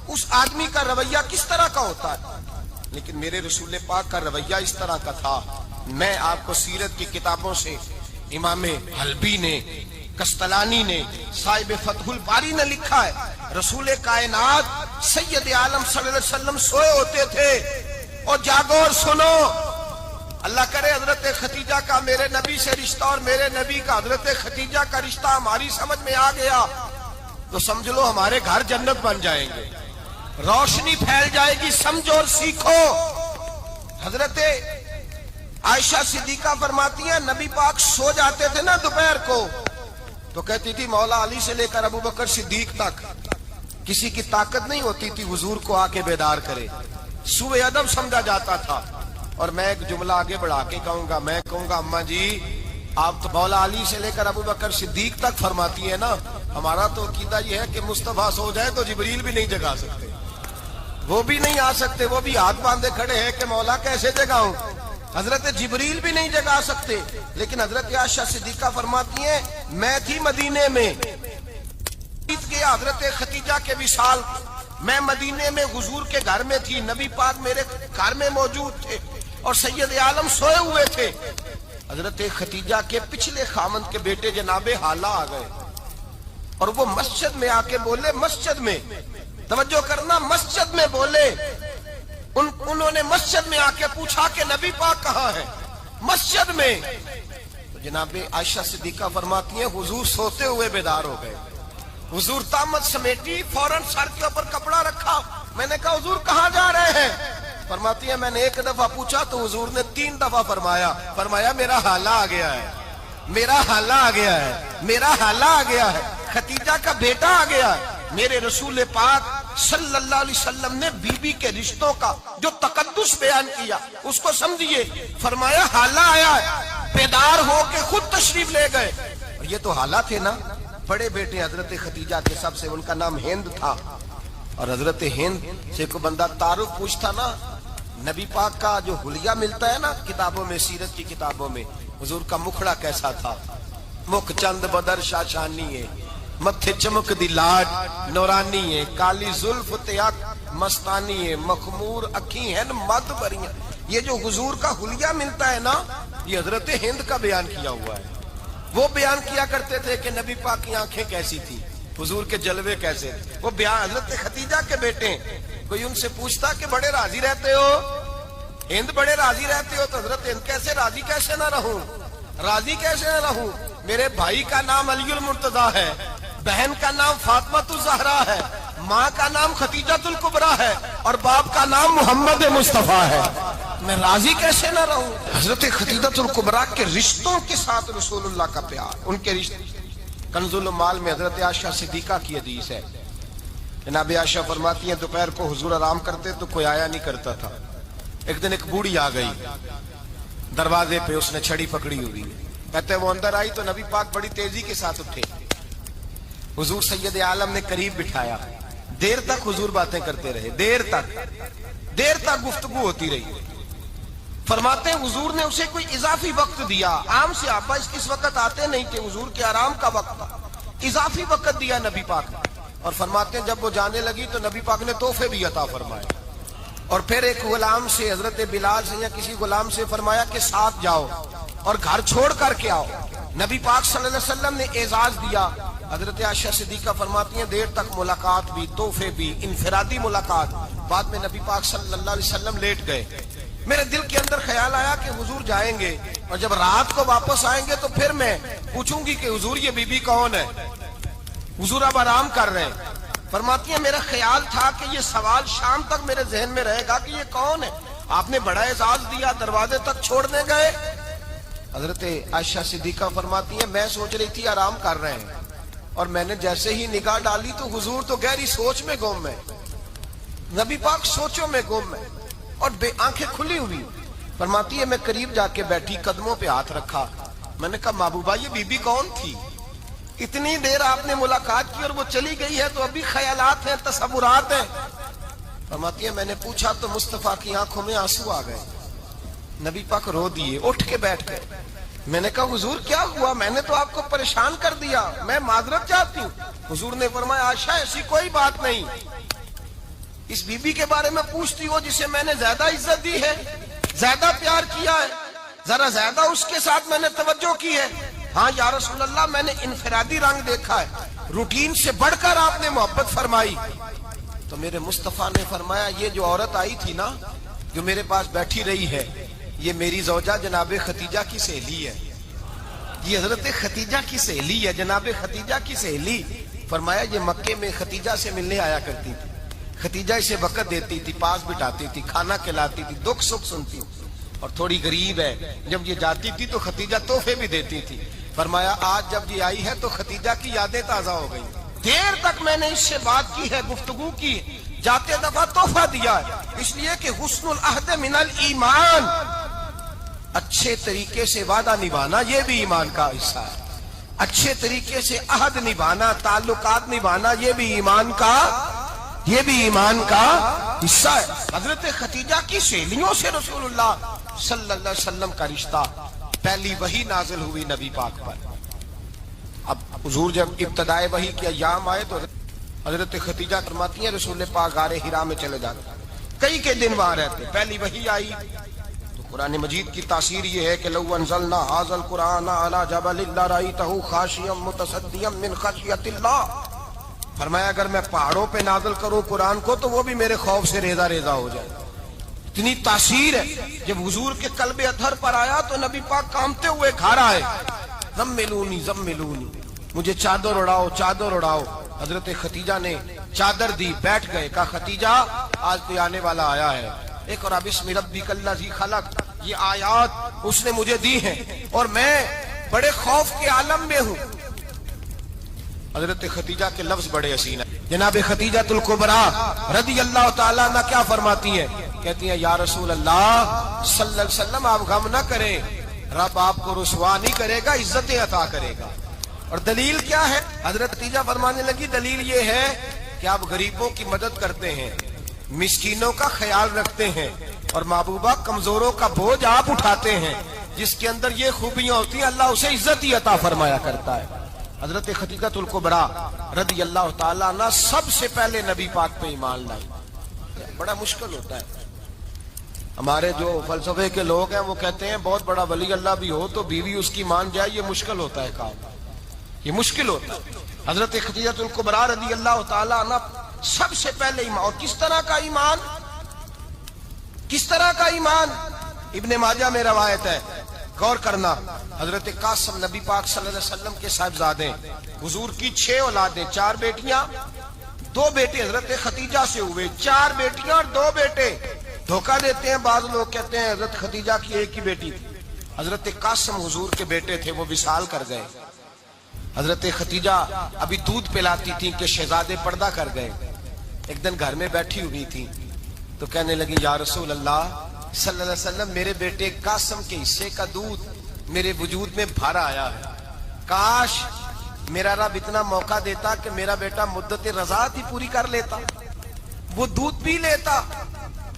اس آدمی کا رویہ کس طرح کا ہوتا ہے. لیکن میرے رسول پاک کا رویہ اس طرح کا تھا. میں آپ کو سیرت کی کتابوں سے امام حلبی نے، کستلانی نے، صاحب فتح الباری نے لکھا ہے، رسول کائنات سید عالم صلی اللہ علیہ وسلم سوئے ہوتے تھے اور جاگو اور سنو. اللہ کرے حضرت خدیجہ کا میرے نبی سے رشتہ اور میرے نبی کا حضرت خدیجہ کا رشتہ ہماری سمجھ میں آ گیا تو سمجھ لو ہمارے گھر جنت بن جائیں گے، روشنی پھیل جائے گی. سمجھو اور سیکھو. حضرت عائشہ صدیقہ فرماتی ہیں نبی پاک سو جاتے تھے نا دوپہر کو تو کہتی تھی مولا علی سے لے کر ابو بکر صدیق تک کسی کی طاقت نہیں ہوتی تھی حضور کو آ کے بیدار کرے. سوء ادب سمجھا جاتا تھا. اور میں ایک جملہ آگے بڑھا کے کہوں گا، میں کہوں گا اماں جی آپ تو مولا علی سے لے کر ابو بکر صدیق تک فرماتی ہیں نا، ہمارا تو عقیدہ یہ ہے کہ مصطفیٰ سو جائے تو جبریل بھی نہیں جگا سکتے، وہ بھی نہیں آ سکتے، وہ بھی ہاتھ باندھے کھڑے ہیں کہ مولا کیسے جگاؤں. حضرت جبریل بھی نہیں جگا سکتے. لیکن حضرت عائشہ صدیقہ فرماتی ہیں میں تھی مدینے میں، حضرت خدیجہ کے وصال، میں مدینے میں حضور کے گھر میں تھی، نبی پاک میرے گھر میں موجود تھے اور سید عالم سوئے ہوئے تھے. حضرت خدیجہ کے پچھلے خامند کے بیٹے جناب حالہ آ گئے اور وہ مسجد میں آ کے بولے، مسجد میں توجہ کرنا، مسجد میں بولے. انہوں نے مسجد میں آ کے پوچھا کہ نبی پاک کہاں ہے؟ مسجد میں. تو جناب عائشہ صدیقہ فرماتی ہیں حضور سوتے ہوئے بیدار ہو گئے. حضور طامت سمیٹی، فوراً سر کے اوپر کپڑا رکھا. میں نے کہا حضور کہاں جا رہے ہیں؟ فرماتی ہیں میں نے 1 دفعہ پوچھا تو حضور نے 3 دفعہ فرمایا میرا حالہ آ گیا ہے، میرا حالہ آ گیا ہے، میرا حالہ آ گیا ہے، خدیجہ کا بیٹا آ گیا ہے. میرے رسول پاک صلی اللہ علیہ وسلم نے بی بی کے رشتوں کا جو تقدس بیان کیا اس کو سمجھیے. فرمایا حالہ آیا ہے، بیدار ہو کے خود تشریف لے گئے. اور یہ تو حالہ تھے نا، بڑے بیٹے حضرت خدیجہ کے سب سے، ان کا نام ہند تھا. اور حضرت ہند سے کوئی بندہ تعارف پوچھتا نا، نبی پاک کا جو حلیہ ملتا ہے نا کتابوں میں، سیرت کی کتابوں میں، حضور کا مکھڑا کیسا تھا، مکھ چند بدر شاشانی ہے، متھے چمک دی لاڈ نورانی ہے، کالی زلف تیاک مستانی ہے، مخمور اکھی ہیں مد بریاں. یہ جو حضور کا حلیہ ملتا ہے نا یہ حضرت ہند کا بیان کیا ہوا ہے. وہ بیان کیا کرتے تھے کہ نبی پاک کی آنکھیں کیسی تھی، حضور کے جلوے کیسے تھے. وہ بیان حضرت خدیجہ کے بیٹے ہیں. کوئی ان سے پوچھتا کہ بڑے راضی رہتے ہو ہند، بڑے راضی رہتے ہو، تو حضرت ہند کیسے راضی کیسے نہ رہوں، راضی کیسے نہ رہوں. میرے بھائی کا نام علی المرتضیٰ ہے، بہن کا نام فاطمہ الزہرا ہے، ماں کا نام خدیجۃ الکبریٰ ہے اور باپ کا نام محمد مصطفیٰ ہے. میں راضی کیسے نہ رہوں. حضرت خدیجۃ الکبریٰ کے رشتوں کے ساتھ رسول اللہ کا پیار، ان کے رشتے. کنز المال میں حضرت عائشہ صدیقہ کی حدیث ہے. جناب عائشہ فرماتی ہیں دوپہر کو حضور آرام کرتے تو کوئی آیا نہیں کرتا تھا. ایک دن ایک بوڑھی آ گئی دروازے پہ، اس نے چھڑی پکڑی ہوئی. کہتے ہیں وہ اندر آئی تو نبی پاک بڑی تیزی کے ساتھ اٹھے. حضور سید عالم نے قریب بٹھایا. دیر تک حضور باتیں کرتے رہے، دیر تک گفتگو ہوتی رہی. فرماتے ہیں حضور نے اسے کوئی اضافی وقت دیا. عام صحابہ اس وقت آتے نہیں تھے، حضور کے آرام کا وقت تھا، اضافی وقت دیا نبی پاک نے. اور فرماتے ہیں جب وہ جانے لگی تو نبی پاک نے تحفے بھی عطا فرمائے. اور پھر ایک غلام سے, حضرت بلال سے یا کسی غلام سے فرمایا کہ ساتھ جاؤ اور گھر چھوڑ کر کے آؤ. نبی پاک صلی اللہ علیہ وسلم نے اعزاز دیا. حضرت عائشہ صدیقہ فرماتی ہیں دیر تک ملاقات بھی, تحفے بھی, انفرادی ملاقات. بعد میں نبی پاک صلی اللہ علیہ وسلم لیٹ گئے. میرے دل کے اندر خیال آیا کہ حضور جائیں گے اور جب رات کو واپس آئیں گے تو پھر میں پوچھوں گی کہ حضور یہ بی بی کون ہے, حضور اب آرام کر رہے ہیں. فرماتی ہیں میرا خیال تھا کہ یہ سوال شام تک میرے ذہن میں رہے گا کہ یہ کون ہے, آپ نے بڑا اعزاز دیا, دروازے تک چھوڑنے گئے. حضرت عائشہ صدیقہ فرماتی ہیں میں سوچ رہی تھی آرام کر رہے ہیں, اور میں نے جیسے ہی نگاہ ڈالی تو حضور تو گہری سوچ میں گم ہے, نبی پاک سوچوں میں گم ہے اور بے آنکھیں کھلی ہوئی. فرماتی ہے میں قریب جا کے بیٹھی, قدموں پہ ہاتھ رکھا. میں نے کہا محبوبہ یہ بی بی کون تھی؟ اتنی دیر آپ نے ملاقات کی اور وہ چلی گئی ہے تو ابھی خیالات ہیں, تصورات ہیں. فرماتی ہے میں نے پوچھا تو مصطفیٰ کی آنکھوں میں آنسو آ گئے. نبی پاک رو دیے, اٹھ کے بیٹھ گئے. میں نے کہا حضور کیا ہوا؟ میں نے تو آپ کو پریشان کر دیا, میں معذرت چاہتی ہوں. حضور نے فرمایا عائشہ ایسی کوئی بات نہیں, اس بی بی کے بارے میں پوچھتی ہو جسے میں نے زیادہ عزت دی ہے, زیادہ پیار کیا ہے, ذرا زیادہ اس کے ساتھ میں نے توجہ کی ہے. ہاں یا رسول اللہ میں نے انفرادی رنگ دیکھا ہے, روٹین سے بڑھ کر آپ نے محبت فرمائی. تو میرے مصطفیٰ نے فرمایا یہ جو عورت آئی تھی نا, جو میرے پاس بیٹھی رہی ہے, یہ میری زوجہ جناب خدیجہ کی سہیلی ہے. یہ حضرت خدیجہ کی سہیلی ہے, جناب خدیجہ کی سہیلی. فرمایا یہ مکے میں خدیجہ سے ملنے آیا کرتی تھی, خدیجہ اسے وقت دیتی تھی, پاس بٹھاتی تھی, کھانا کھلاتی تھی, دکھ سکھ سنتی, اور تھوڑی غریب ہے. جب یہ جاتی تھی تو خدیجہ تحفے بھی دیتی تھی. فرمایا آج جب یہ آئی ہے تو خدیجہ کی یادیں تازہ ہو گئی. دیر تک میں نے اس سے بات کی ہے, گفتگو کی, جاتے دفعہ تحفہ دیا ہے, اس لیے کہ حسن العہد من الایمان, اچھے طریقے سے وعدہ نبھانا یہ بھی ایمان کا حصہ ہے. اچھے طریقے سے عہد نبھانا, تعلقات نبھانا یہ بھی ایمان کا حصہ ہے. حضرت خدیجہ کی سہیلیوں سے رسول اللہ صلی اللہ علیہ وسلم کا رشتہ. پہلی وحی نازل ہوئی نبی پاک پر. اب حضور جب ابتدائے وحی کے ایام آئے تو حضرت خدیجہ فرماتی ہیں رسول پاک غار حرا میں چلے جاتے, کئی کے دن وہاں رہتے. پہلی وحی آئی تو قرآن مجید کی تاثیر یہ ہے کہ لو انزلنا ھذا القرآن علی جبل لرأیتہ خاشعا متصدعا من خشیۃ اللہ. فرمایا اگر میں پہاڑوں پہ نازل کروں قرآن کو تو وہ بھی میرے خوف سے ریزہ ریزہ ہو جائے. اتنی تاثیر ہے. جب حضور کے قلب اطہر پر آیا تو نبی پاک کانپتے ہوئے گھر آئے, زملونی زملونی, مجھے چادر اڑاؤ چادر اڑاؤ. حضرت خدیجہ نے چادر دی, بیٹھ گئے. کہا خدیجہ آج کوئی آنے والا آیا ہے. ایک اور بسم ربک الذی خلق, یہ آیات اس نے مجھے دی ہیں اور میں بڑے خوف کے عالم میں ہوں. حضرت خدیجہ کے لفظ بڑے حسین ہیں. جناب خدیجہ الکبریٰ رضی اللہ تعالیٰ عنہ کیا فرماتی ہیں؟ کہتی ہیں یا رسول اللہ صلی اللہ علیہ وسلم آپ غم نہ کریں, رب آپ کو رسوا نہیں کرے گا, عزتیں عطا کرے گا. اور دلیل کیا ہے؟ حضرت خدیجہ فرمانے لگی دلیل یہ ہے کہ آپ غریبوں کی مدد کرتے ہیں, مسکینوں کا خیال رکھتے ہیں, اور محبوبہ کمزوروں کا بوجھ آپ اٹھاتے ہیں. جس کے اندر یہ خوبیاں ہوتی ہیں اللہ اسے عزت ہی عطا فرمایا کرتا ہے. حضرت خدیجہ الکبریٰ رضی اللہ تعالیٰ عنہ سب سے پہلے نبی پاک پہ ایمان لائی. بڑا مشکل ہوتا ہے. ہمارے جو فلسفے کے لوگ ہیں وہ کہتے ہیں بہت بڑا ولی اللہ بھی ہو تو بیوی اس کی مان جائے, یہ مشکل ہوتا ہے کام, یہ مشکل ہوتا ہے. حضرت خدیجہ الکبریٰ رضی اللہ تعالیٰ عنہ سب سے پہلے ایمان. اور کس طرح کا ایمان؟ کس طرح کا ایمان؟ ابن ماجہ میں روایت ہے, غور کرنا. حضرت قاسم نبی پاک صلی اللہ علیہ وسلم کے صاحبزادے, حضور کی 6 اولادیں, 4 بیٹیاں 2 بیٹے حضرت خدیجہ سے ہوئے, 4 بیٹیاں اور 2 بیٹے. دھوکہ دیتے ہیں بعض لوگ, کہتے ہیں حضرت خدیجہ کی ایک ہی بیٹی تھی. حضرت قاسم حضور کے بیٹے تھے, وہ وصال کر گئے. حضرت خدیجہ ابھی دودھ پلاتی تھی کہ شہزادے پردہ کر گئے. ایک دن گھر میں بیٹھی ہوئی تھی تو کہنے لگی یا رسول اللہ صلی اللہ علیہ وسلم میرے بیٹے قاسم کے حصے کا دودھ میرے وجود میں بھر آیا ہے, کاش میرا رب اتنا موقع دیتا کہ میرا بیٹا مدت رضاعت ہی پوری کر لیتا, وہ دودھ پی لیتا.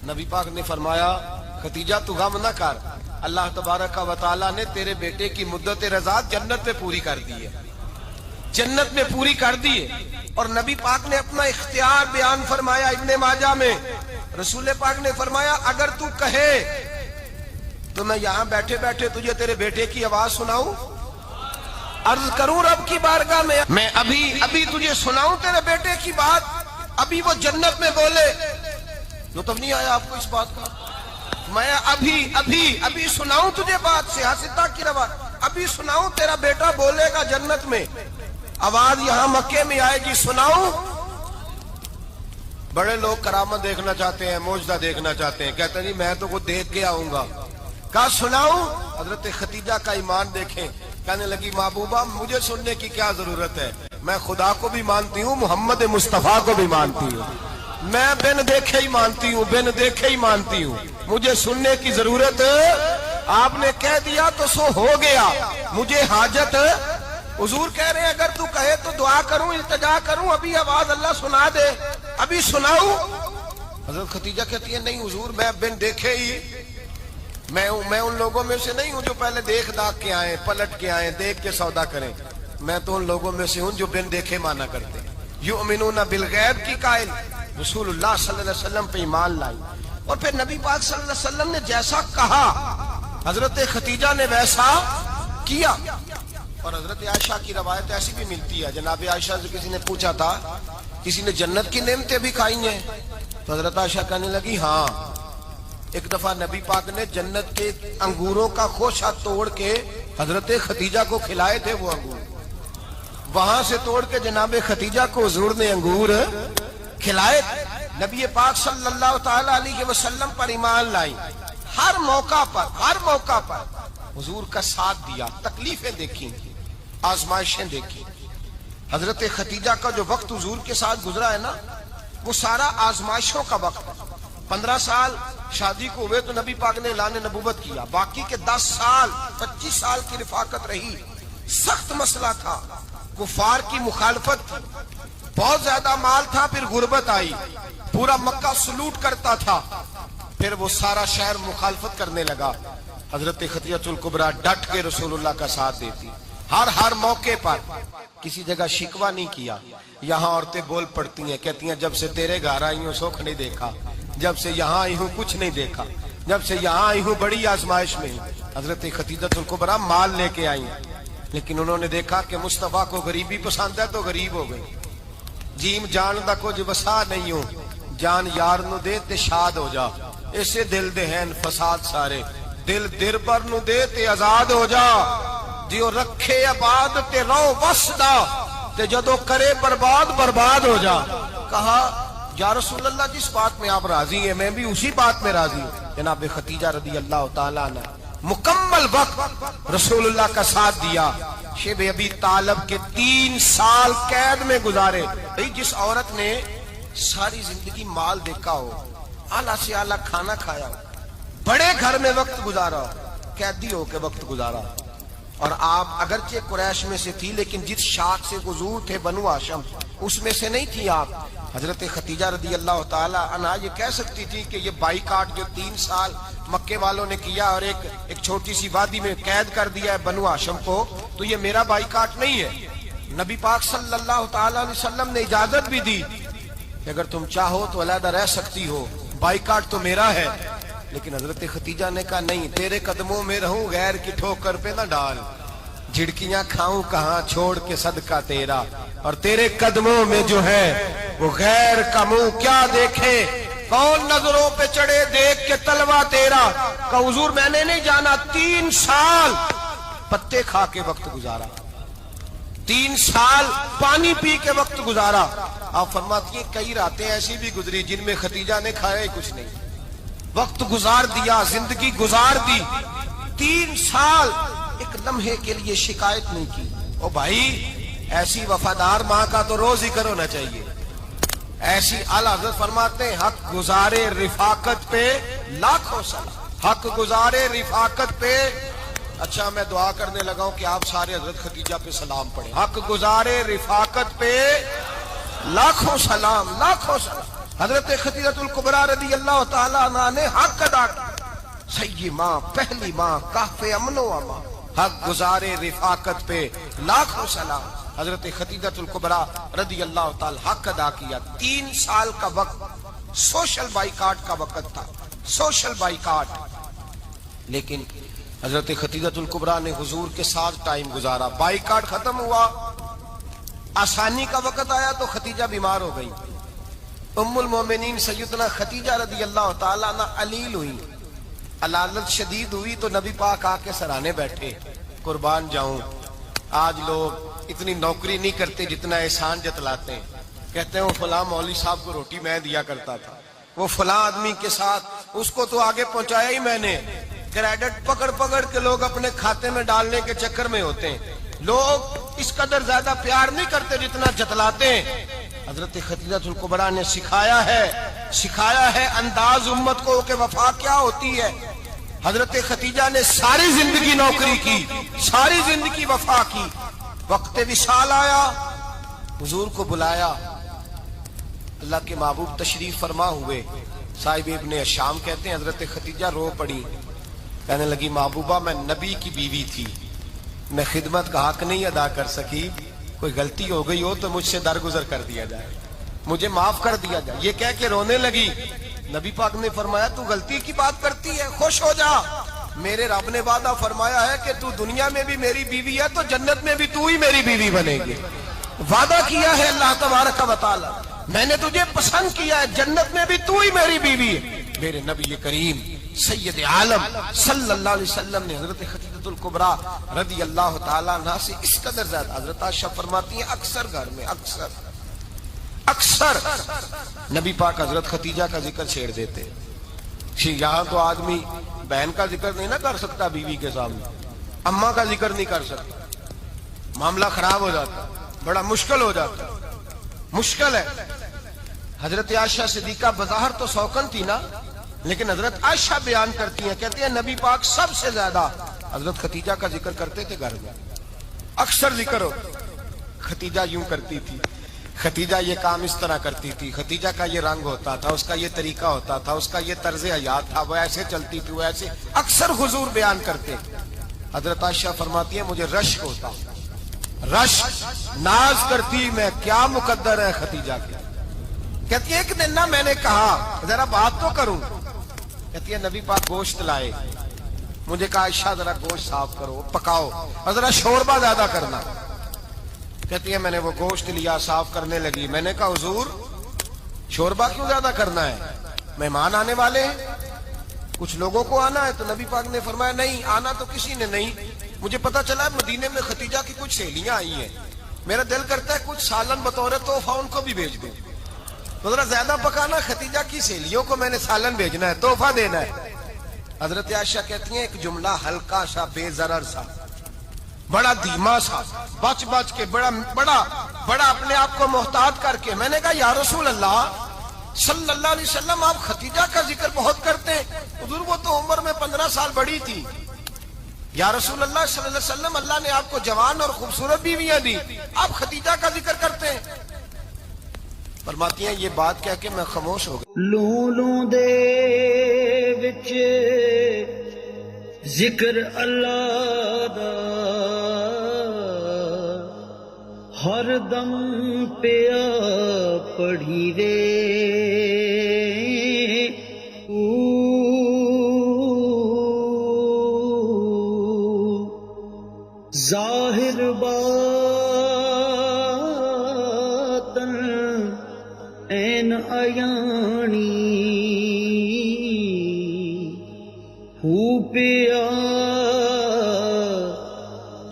نبی پاک نے فرمایا خدیجہ تو غم نہ کر, اللہ تبارک و تعالیٰ نے تیرے بیٹے کی مدت رضاعت جنت میں پوری کر دی ہے, جنت میں پوری کر دی ہے. اور نبی پاک نے اپنا اختیار بیان فرمایا ابن ماجہ میں, رسول پاک نے فرمایا اگر تو کہے تو میں یہاں بیٹھے بیٹھے تجھے تیرے بیٹے کی آواز سناؤں، عرض کروں رب کی بارگاہ میں ابھی تجھے سناؤں تیرے بیٹے کی بات، ابھی وہ جنت میں بولے، لطف نہیں آیا آپ کو اس بات کا؟ میں ابھی سناؤں تجھے بات، سیاستہ کی روایت، ابھی سناؤں تیرا بیٹا بولے گا جنت میں، آواز یہاں مکے میں آئے گی، سناؤں؟ بڑے لوگ کرامت دیکھنا چاہتے ہیں، معجزہ دیکھنا چاہتے ہیں، کہتے ہیں جی میں تو وہ دیکھ کے آؤں گا، کہا سناؤں؟ حضرت خدیجہ کا ایمان دیکھیں، کہنے لگی محبوبہ مجھے سننے کی کیا ضرورت ہے، میں خدا کو بھی مانتی ہوں، محمد مصطفیٰ کو بھی مانتی ہوں، میں بن دیکھے ہی مانتی ہوں، مجھے سننے کی ضرورت، آپ نے کہہ دیا تو سو ہو گیا، مجھے حاجت، حضور کہہ رہے ہیں اگر تو کہے تو دعا کروں، التجا کروں، ابھی آواز اللہ سنا دے، ابھی سناؤں؟ حضرت خدیجہ کہتی ہے نہیں حضور میں بن دیکھے ہی، میں ان لوگوں میں سے نہیں ہوں جو پہلے دیکھ داکھ کے آئیں، پلٹ کے آئیں، دیکھ کے سودا کریں، میں تو ان لوگوں میں سے ہوں جو بن دیکھے مانا کرتے ہیں، یؤمنون بالغیب کی قائل، رسول اللہ صلی اللہ علیہ وسلم پہ ایمان لائی، اور پھر نبی پاک صلی اللہ علیہ وسلم نے جیسا کہا حضرت خدیجہ نے ویسا کیا۔ اور حضرت عائشہ کی روایت ایسی بھی ملتی ہے، جناب عائشہ سے کسی نے پوچھا تھا کسی نے جنت کی نعمتیں بھی کھائی ہیں؟ تو حضرت عائشہ کہنے لگی ہاں، ایک دفعہ نبی پاک نے جنت کے انگوروں کا خوشہ توڑ کے حضرت خدیجہ کو کھلائے تھے، وہ انگور وہاں سے توڑ کے جناب خدیجہ کو حضور نے انگور کھلائے، نبی پاک صلی اللہ تعالی علیہ وسلم پر ایمان لائی، ہر موقع پر حضور کا ساتھ دیا، تکلیفیں دیکھی، آزمائشیں دیکھی۔ حضرت خدیجہ کا جو وقت حضور کے ساتھ گزرا ہے نا، وہ سارا آزمائشوں کا وقت ہے۔ 15 سال شادی کو ہوئے تو نبی پاک نے اعلان نبوت کیا، باقی کے 10 سال 25 سال کی رفاقت رہی، سخت مسئلہ تھا، کفار کی مخالفت تھی، بہت زیادہ مال تھا، پھر غربت آئی، پورا مکہ سلوٹ کرتا تھا، پھر وہ سارا شہر مخالفت کرنے لگا، حضرت خدیجہ الکبریٰ ڈٹ کے رسول اللہ کا ساتھ دیتی، ہر موقع پر کسی جگہ شکوہ نہیں کیا۔ یہاں عورتیں بول پڑتی ہیں، کہتی ہیں جب سے تیرے گھر آئی ہوں سکھ نہیں دیکھا، جب سے یہاں آئی ہوں کچھ نہیں دیکھا، جب سے یہاں آئی ہوں بڑی آزمائش میں ہوں۔ حضرت خدیجہ الکبریٰ مال لے کے آئی ہیں، لیکن انہوں نے دیکھا کہ مصطفیٰ کو غریبی پسند ہے تو غریب ہو گئی، جیم جان دا کچھ وسا نہیں ہو، جان یار نو دے تے شاد ہو جا، اسے دل دے ہیں فساد سارے، دل دربر نو دے تے آزاد ہو جا، دیو رکھے آباد تے رو وسدا تے جدو کرے برباد ہو جا۔ کہا یا رسول اللہ جس بات میں آپ راضی ہیں میں بھی اسی بات میں راضی ہوں۔ جناب خدیجہ رضی اللہ تعالیٰ عنہ مکمل وقت رسول اللہ کا ساتھ دیا، شیب ابی طالب کے 3 سال قید میں گزارے۔ جس عورت نے ساری زندگی مال دیکھا ہو، اعلیٰ سے اعلیٰ کھانا کھایا ہو، بڑے گھر میں وقت گزارا ہو، قیدی ہو کے وقت گزارا، اور آپ اگرچہ قریش میں سے تھی لیکن جس شاخ سے حضور تھے بنو ہاشم اس میں سے نہیں تھی آپ۔ حضرت خدیجہ رضی اللہ تعالی عنہا یہ کہہ سکتی تھی کہ یہ بائیکاٹ جو 3 سال مکے والوں نے کیا اور ایک چھوٹی سی وادی میں قید کر دیا ہے بنو ہاشم کو، تو یہ میرا بائیکاٹ نہیں ہے۔ نبی پاک صلی اللہ تعالی علیہ وسلم نے اجازت بھی دی کہ اگر تم چاہو تو علیحدہ رہ سکتی ہو، بائیکاٹ تو میرا ہے۔ لیکن حضرت خدیجہ نے کہا نہیں، تیرے قدموں میں رہوں، غیر کی ٹھوکر پہ نہ ڈال، جھڑکیاں کھاؤں کہاں چھوڑ کے صدقہ تیرا، اور تیرے قدموں میں جو ہے وہ غیر کا منہ کیا دیکھے، کون نظروں پہ چڑھے دیکھ کے تلوا تیرا۔ کہ حضور میں نے نہیں جانا، 3 سال پتے کھا کے وقت گزارا، 3 سال پانی پی کے وقت گزارا۔ آپ فرماتی ہیں کئی راتیں ایسی بھی گزری جن میں خدیجہ نے کھایا ہی کچھ نہیں، وقت گزار دیا، زندگی گزار دی، 3 سال ایک لمحے کے لیے شکایت نہیں کی۔ او بھائی ایسی وفادار ماں کا تو روز ذکر ہونا چاہیے۔ ایسی اعلیٰ حضرت فرماتے ہیں حق گزارے رفاقت پہ لاکھوں سلام، حق گزارے رفاقت پہ۔ اچھا میں دعا کرنے لگا ہوں کہ آپ سارے حضرت خدیجہ پہ سلام پڑھیں۔ حق گزارے رفاقت پہ لاکھوں سلام، لاکھوں سلام۔ حضرت خدیجہ الکبریٰ رضی اللہ تعالیٰ عنہ نے حق ادا کیا، صحیح ماں، پہلی ماں، کہف امن و امان، حق گزارے رفاقت پہ لاکھوں سلام۔ حضرت خدیجہ الکبریٰ رضی اللہ تعالی حق ادا کیا، 3 سال کا وقت سوشل بائیکاٹ کا وقت تھا، سوشل بائیکاٹ. لیکن حضرت خدیجہ الکبریٰ نے حضور کے ساتھ ٹائم گزارا. بائیکاٹ ختم ہوا، آسانی کا وقت آیا تو خدیجہ بیمار ہو گئی. ام المومنین سیدنا خدیجہ رضی اللہ تعالیٰ عنہ علیل ہوئی، علالت شدید ہوئی تو نبی پاک آ کے سرانے بیٹھے. قربان جاؤں، آج لوگ اتنی نوکری نہیں کرتے جتنا احسان جتلاتے ہیں. کہتے ہیں وہ فلاں مولوی صاحب کو روٹی میں دیا کرتا تھا، وہ فلاں آدمی کے ساتھ اس کو تو آگے پہنچایا ہی میں نے. کریڈٹ پکڑ پکڑ کے لوگ اپنے کھاتے میں ڈالنے کے چکر میں ہوتے ہیں. لوگ اس قدر زیادہ پیار نہیں کرتے جتنا جتلاتے ہیں. حضرت خدیجہ الکبریٰ نے سکھایا ہے انداز امت کو کہ وفا کیا ہوتی ہے. حضرت خدیجہ نے ساری زندگی نوکری کی، ساری زندگی وفا کی. وقت وصال آیا، حضور کو بلایا. اللہ کے محبوب تشریف فرما ہوئے. صاحب ابن الشام کہتے ہیں حضرت خدیجہ رو پڑی، کہنے لگی محبوبہ میں نبی کی بیوی تھی، میں خدمت کا حق نہیں ادا کر سکی، کوئی غلطی ہو گئی ہو تو مجھ سے درگزر کر دیا جائے، مجھے معاف کر دیا جائے. یہ کہہ کے رونے لگی. نبی پاک نے فرمایا تو غلطی کی بات کرتی ہے، خوش ہو جا، میرے رب نے وعدہ فرمایا ہے کہ تو دنیا میں بھی میری بیوی ہے تو جنت میں بھی تو ہی میری بیوی بنے گی. وعدہ کیا ہے اللہ تبارک و تعالی، میں نے تجھے پسند کیا ہے، جنت میں بھی تو ہی میری بیوی ہے. میرے نبی کریم سید عالم صلی اللہ علیہ وسلم نے حضرت خدیجہ الکبریٰ رضی اللہ تعالیٰ عنہ سے اس قدر زیادہ. حضرت عائشہ فرماتی ہیں اکثر گھر میں اکثر نبی پاک حضرت خدیجہ کا ذکر چھیڑ دیتے. یہاں تو آدمی بہن کا ذکر نہیں نہ کر سکتا بیوی کے سامنے، اماں کا ذکر نہیں کر سکتا، معاملہ خراب ہو جاتا، بڑا مشکل ہو جاتا، مشکل ہے. حضرت عائشہ صدیقہ بظاہر تو سوکن تھی نا، لیکن حضرت عائشہ بیان کرتی ہیں، کہتی ہیں نبی پاک سب سے زیادہ حضرت خدیجہ کا ذکر کرتے تھے گھر میں، اکثر ذکر ہو. خدیجہ یوں کرتی تھی، خدیجہ یہ کام اس طرح کرتی تھی، خدیجہ کا یہ رنگ ہوتا تھا، اس کا یہ طریقہ ہوتا تھا، اس کا یہ طرز حیات تھا، وہ ایسے چلتی تھی، وہ ایسے، اکثر حضور بیان کرتے. حضرت عائشہ فرماتی ہیں مجھے رشک ہوتا، رشک، ناز کرتی میں کیا مقدر ہے خدیجہ کے. کہتی ہے ایک دن نا میں نے کہا ذرا بات تو کروں، کہتی ہے نبی پاک گوشت لائے، مجھے کہا عائشہ ذرا گوشت صاف کرو، پکاؤ اور ذرا شوربہ زیادہ کرنا. کہتی ہے میں نے وہ گوشت لیا، صاف کرنے لگی. میں نے کہا حضور شوربہ کیوں زیادہ کرنا ہے، مہمان آنے والے ہیں، کچھ لوگوں کو آنا ہے. تو نبی پاک نے فرمایا نہیں، آنا تو کسی نے نہیں، مجھے پتا چلا مدینے میں خدیجہ کی کچھ سہیلیاں آئی ہیں، میرا دل کرتا ہے کچھ سالن بطور تحفہ ان کو بھی بھیج دوں. تو ذرا زیادہ پکانا، خدیجہ کی سہیلیوں کو میں نے سالن بھیجنا ہے، تحفہ دینا ہے. حضرت عائشہ کہتی ہیں ایک جملہ ہلکا سا، بے ضرر سا، بڑا دھیما سا، بچ بچ کے، بڑا اپنے آپ کو محتاط کر کے. میں نے کہا یا رسول اللہ صلی اللہ علیہ وسلم آپ خدیجہ کا ذکر بہت کرتے ہیں، حضور وہ تو عمر میں 15 سال بڑی تھی. یا رسول اللہ صلی اللہ علیہ وسلم اللہ نے آپ کو جوان اور خوبصورت بیویاں دی، آپ خدیجہ کا ذکر کرتے ہیں. فرماتی ہیں یہ بات کہہ کے میں خاموش ہو گئی. لولوں دے وچ ذکر اللہ دا ہر دم پیا پڑھی وے، ظاہر باطن این ایانی ہو پیا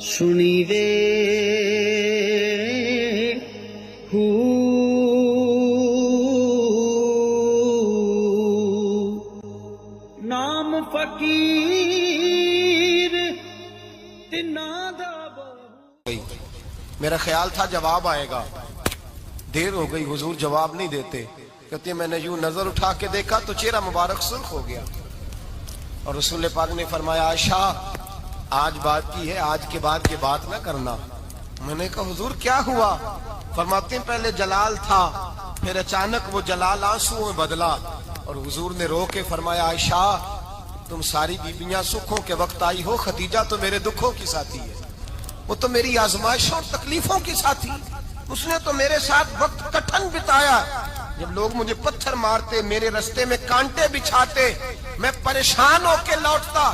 سنی وے، نام فقیر میرا خیال تھا جواب آئے گا، دیر ہو گئی، حضور جواب نہیں دیتے. کہتے ہیں میں نے یوں نظر اٹھا کے دیکھا تو چہرہ مبارک سرخ ہو گیا، اور رسول پاک نے فرمایا عائشہ آج بات کی ہے، آج کے بعد یہ بات نہ کرنا. میں نے کہا حضور کیا ہوا؟ فرماتے ہیں پہلے جلال تھا، پھر اچانک وہ جلال آنسو میں بدلا، اور حضور نے رو کے فرمایا عائشہ تم ساری بیویاں سکھوں کے وقت آئی ہو، خدیجہ تو میرے دکھوں کی ساتھی ہے، وہ تو میری آزمائشوں اور تکلیفوں کی ساتھی، اس نے تو میرے ساتھ وقت کٹھن بتایا. جب لوگ مجھے پتھر مارتے، میرے رستے میں کانٹے بچھاتے، میں پریشان ہو کے لوٹتا،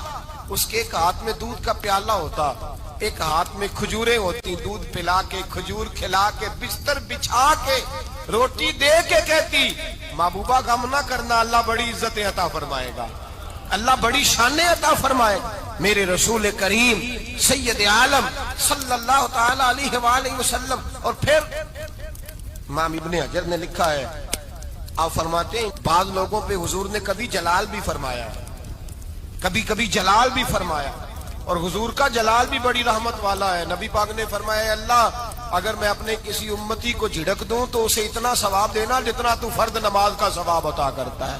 اس کے ایک ہاتھ میں دودھ کا پیالہ ہوتا، ایک ہاتھ میں کھجوریں ہوتی، دودھ پلا کے، کھجور کھلا کے، بستر بچھا کے، روٹی دے کے کہتی محبوبہ غم نہ کرنا، اللہ بڑی عزت عطا فرمائے گا، اللہ بڑی شان عطا فرمائے گا۔ میرے رسول کریم سید عالم صلی اللہ تعالی علیہ وآلہ وسلم۔ اور پھر امام ابن حجر نے لکھا ہے، آپ فرماتے ہیں بعض لوگوں پہ حضور نے کبھی جلال بھی فرمایا، کبھی کبھی جلال بھی فرمایا، اور حضور کا جلال بھی بڑی رحمت والا ہے۔ نبی پاک نے فرمایا، اے اللہ اگر میں اپنے کسی امتی کو جھڑک دوں تو اسے اتنا ثواب دینا جتنا تو فرد نماز کا ثواب عطا کرتا ہے۔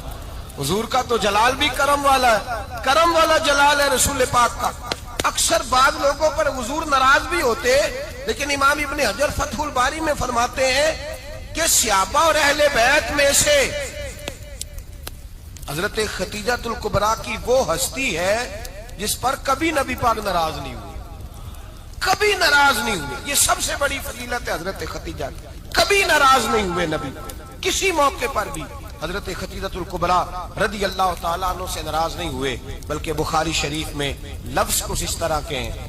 حضور کا تو جلال بھی کرم والا ہے، کرم والا جلال ہے رسول پاک کا۔ اکثر بعض لوگوں پر حضور ناراض بھی ہوتے، لیکن امام ابن حجر فتح الباری میں فرماتے ہیں کہ صحابہ اور اہل بیت میں سے حضرت ختیجہ الکبریٰ کی وہ ہستی ہے جس پر کبھی نبی پاک ناراض نہیں ہوئے، کبھی ناراض نہیں ہوئے۔ یہ سب سے بڑی فضیلت ہے حضرت ختیجہ کی، کبھی ناراض نہیں ہوئے نبی، کسی موقع پر بھی حضرت ختیجہ الکبریٰ رضی اللہ تعالیٰ عنہ سے ناراض نہیں ہوئے۔ بلکہ بخاری شریف میں لفظ کچھ اس طرح کے ہیں،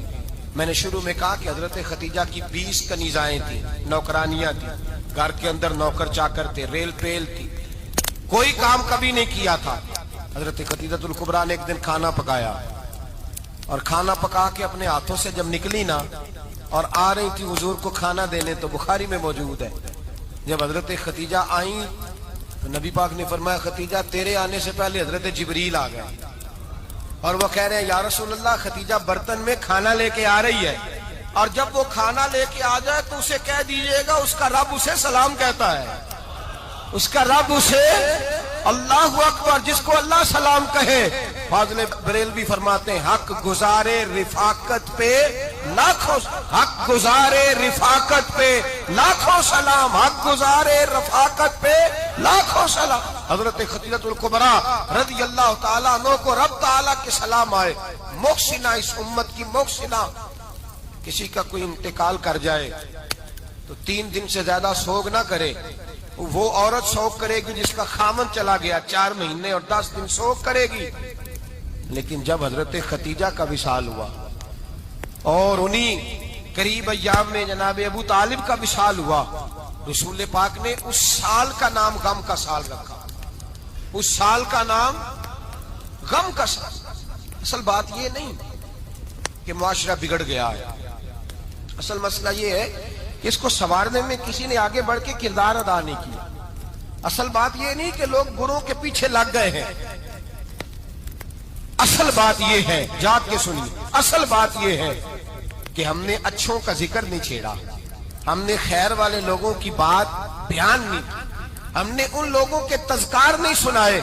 میں نے شروع میں کہا کہ حضرت ختیجہ کی 20 کنیزائیں تھیں، نوکرانیاں تھیں، گھر کے اندر نوکر چاکر تھے، ریل پیل تھی، کوئی کام کبھی نہیں کیا تھا۔ حضرت ختیجہ الکبریٰ نے ایک دن کھانا پکایا، اور کھانا پکا کے اپنے ہاتھوں سے جب نکلی نا اور آ رہی تھی حضور کو کھانا دینے، تو بخاری میں موجود ہے جب حضرت ختیجہ آئیں تو نبی پاک نے فرمایا ختیجہ تیرے آنے سے پہلے حضرت جبریل آ گئے، اور وہ کہہ رہے ہیں یا رسول اللہ ختیجہ برتن میں کھانا لے کے آ رہی ہے، اور جب وہ کھانا لے کے آ جائے تو اسے کہہ دیجئے گا اس کا رب اسے سلام کہتا ہے، اس کا رب اسے اللہ اکبر، جس کو اللہ سلام کہے۔ فاضل بریلوی فرماتے ہیں حق گزارے رفاقت پہ لاکھوں، حق گزارے رفاقت پہ لاکھوں سلام، حق گزارے رفاقت پہ لاکھوں سلام۔ حضرت ختیجہ الکبریٰ رضی اللہ تعالیٰ عنہ کو رب تعالیٰ کے سلام آئے، محسنہ، اس امت کی محسنہ۔ کسی کا کوئی انتقال کر جائے تو 3 دن سے زیادہ سوگ نہ کرے، وہ عورت سوگ کرے گی جس کا خامن چلا گیا، 4 مہینے اور 10 دن سوگ کرے گی۔ لیکن جب حضرت ختیجہ کا وصال ہوا اور انہی قریب ایام میں جناب ابو طالب کا وصال ہوا، رسول پاک نے اس سال کا نام غم کا سال رکھا، اس سال کا نام غم کا سال۔ اصل بات یہ نہیں کہ معاشرہ بگڑ گیا ہے، اصل مسئلہ یہ ہے کہ اس کو سنوارنے میں کسی نے آگے بڑھ کے کردار ادا نہیں کیا۔ اصل بات یہ نہیں کہ لوگ بروں کے پیچھے لگ گئے ہیں، اصل بات یہ ہے، جاگ کے سنیے، اصل بات یہ ہے کہ ہم نے اچھوں کا ذکر نہیں چھیڑا، ہم نے خیر والے لوگوں کی بات بیان نہیں کی، ہم نے ان لوگوں کے تذکار نہیں سنائے۔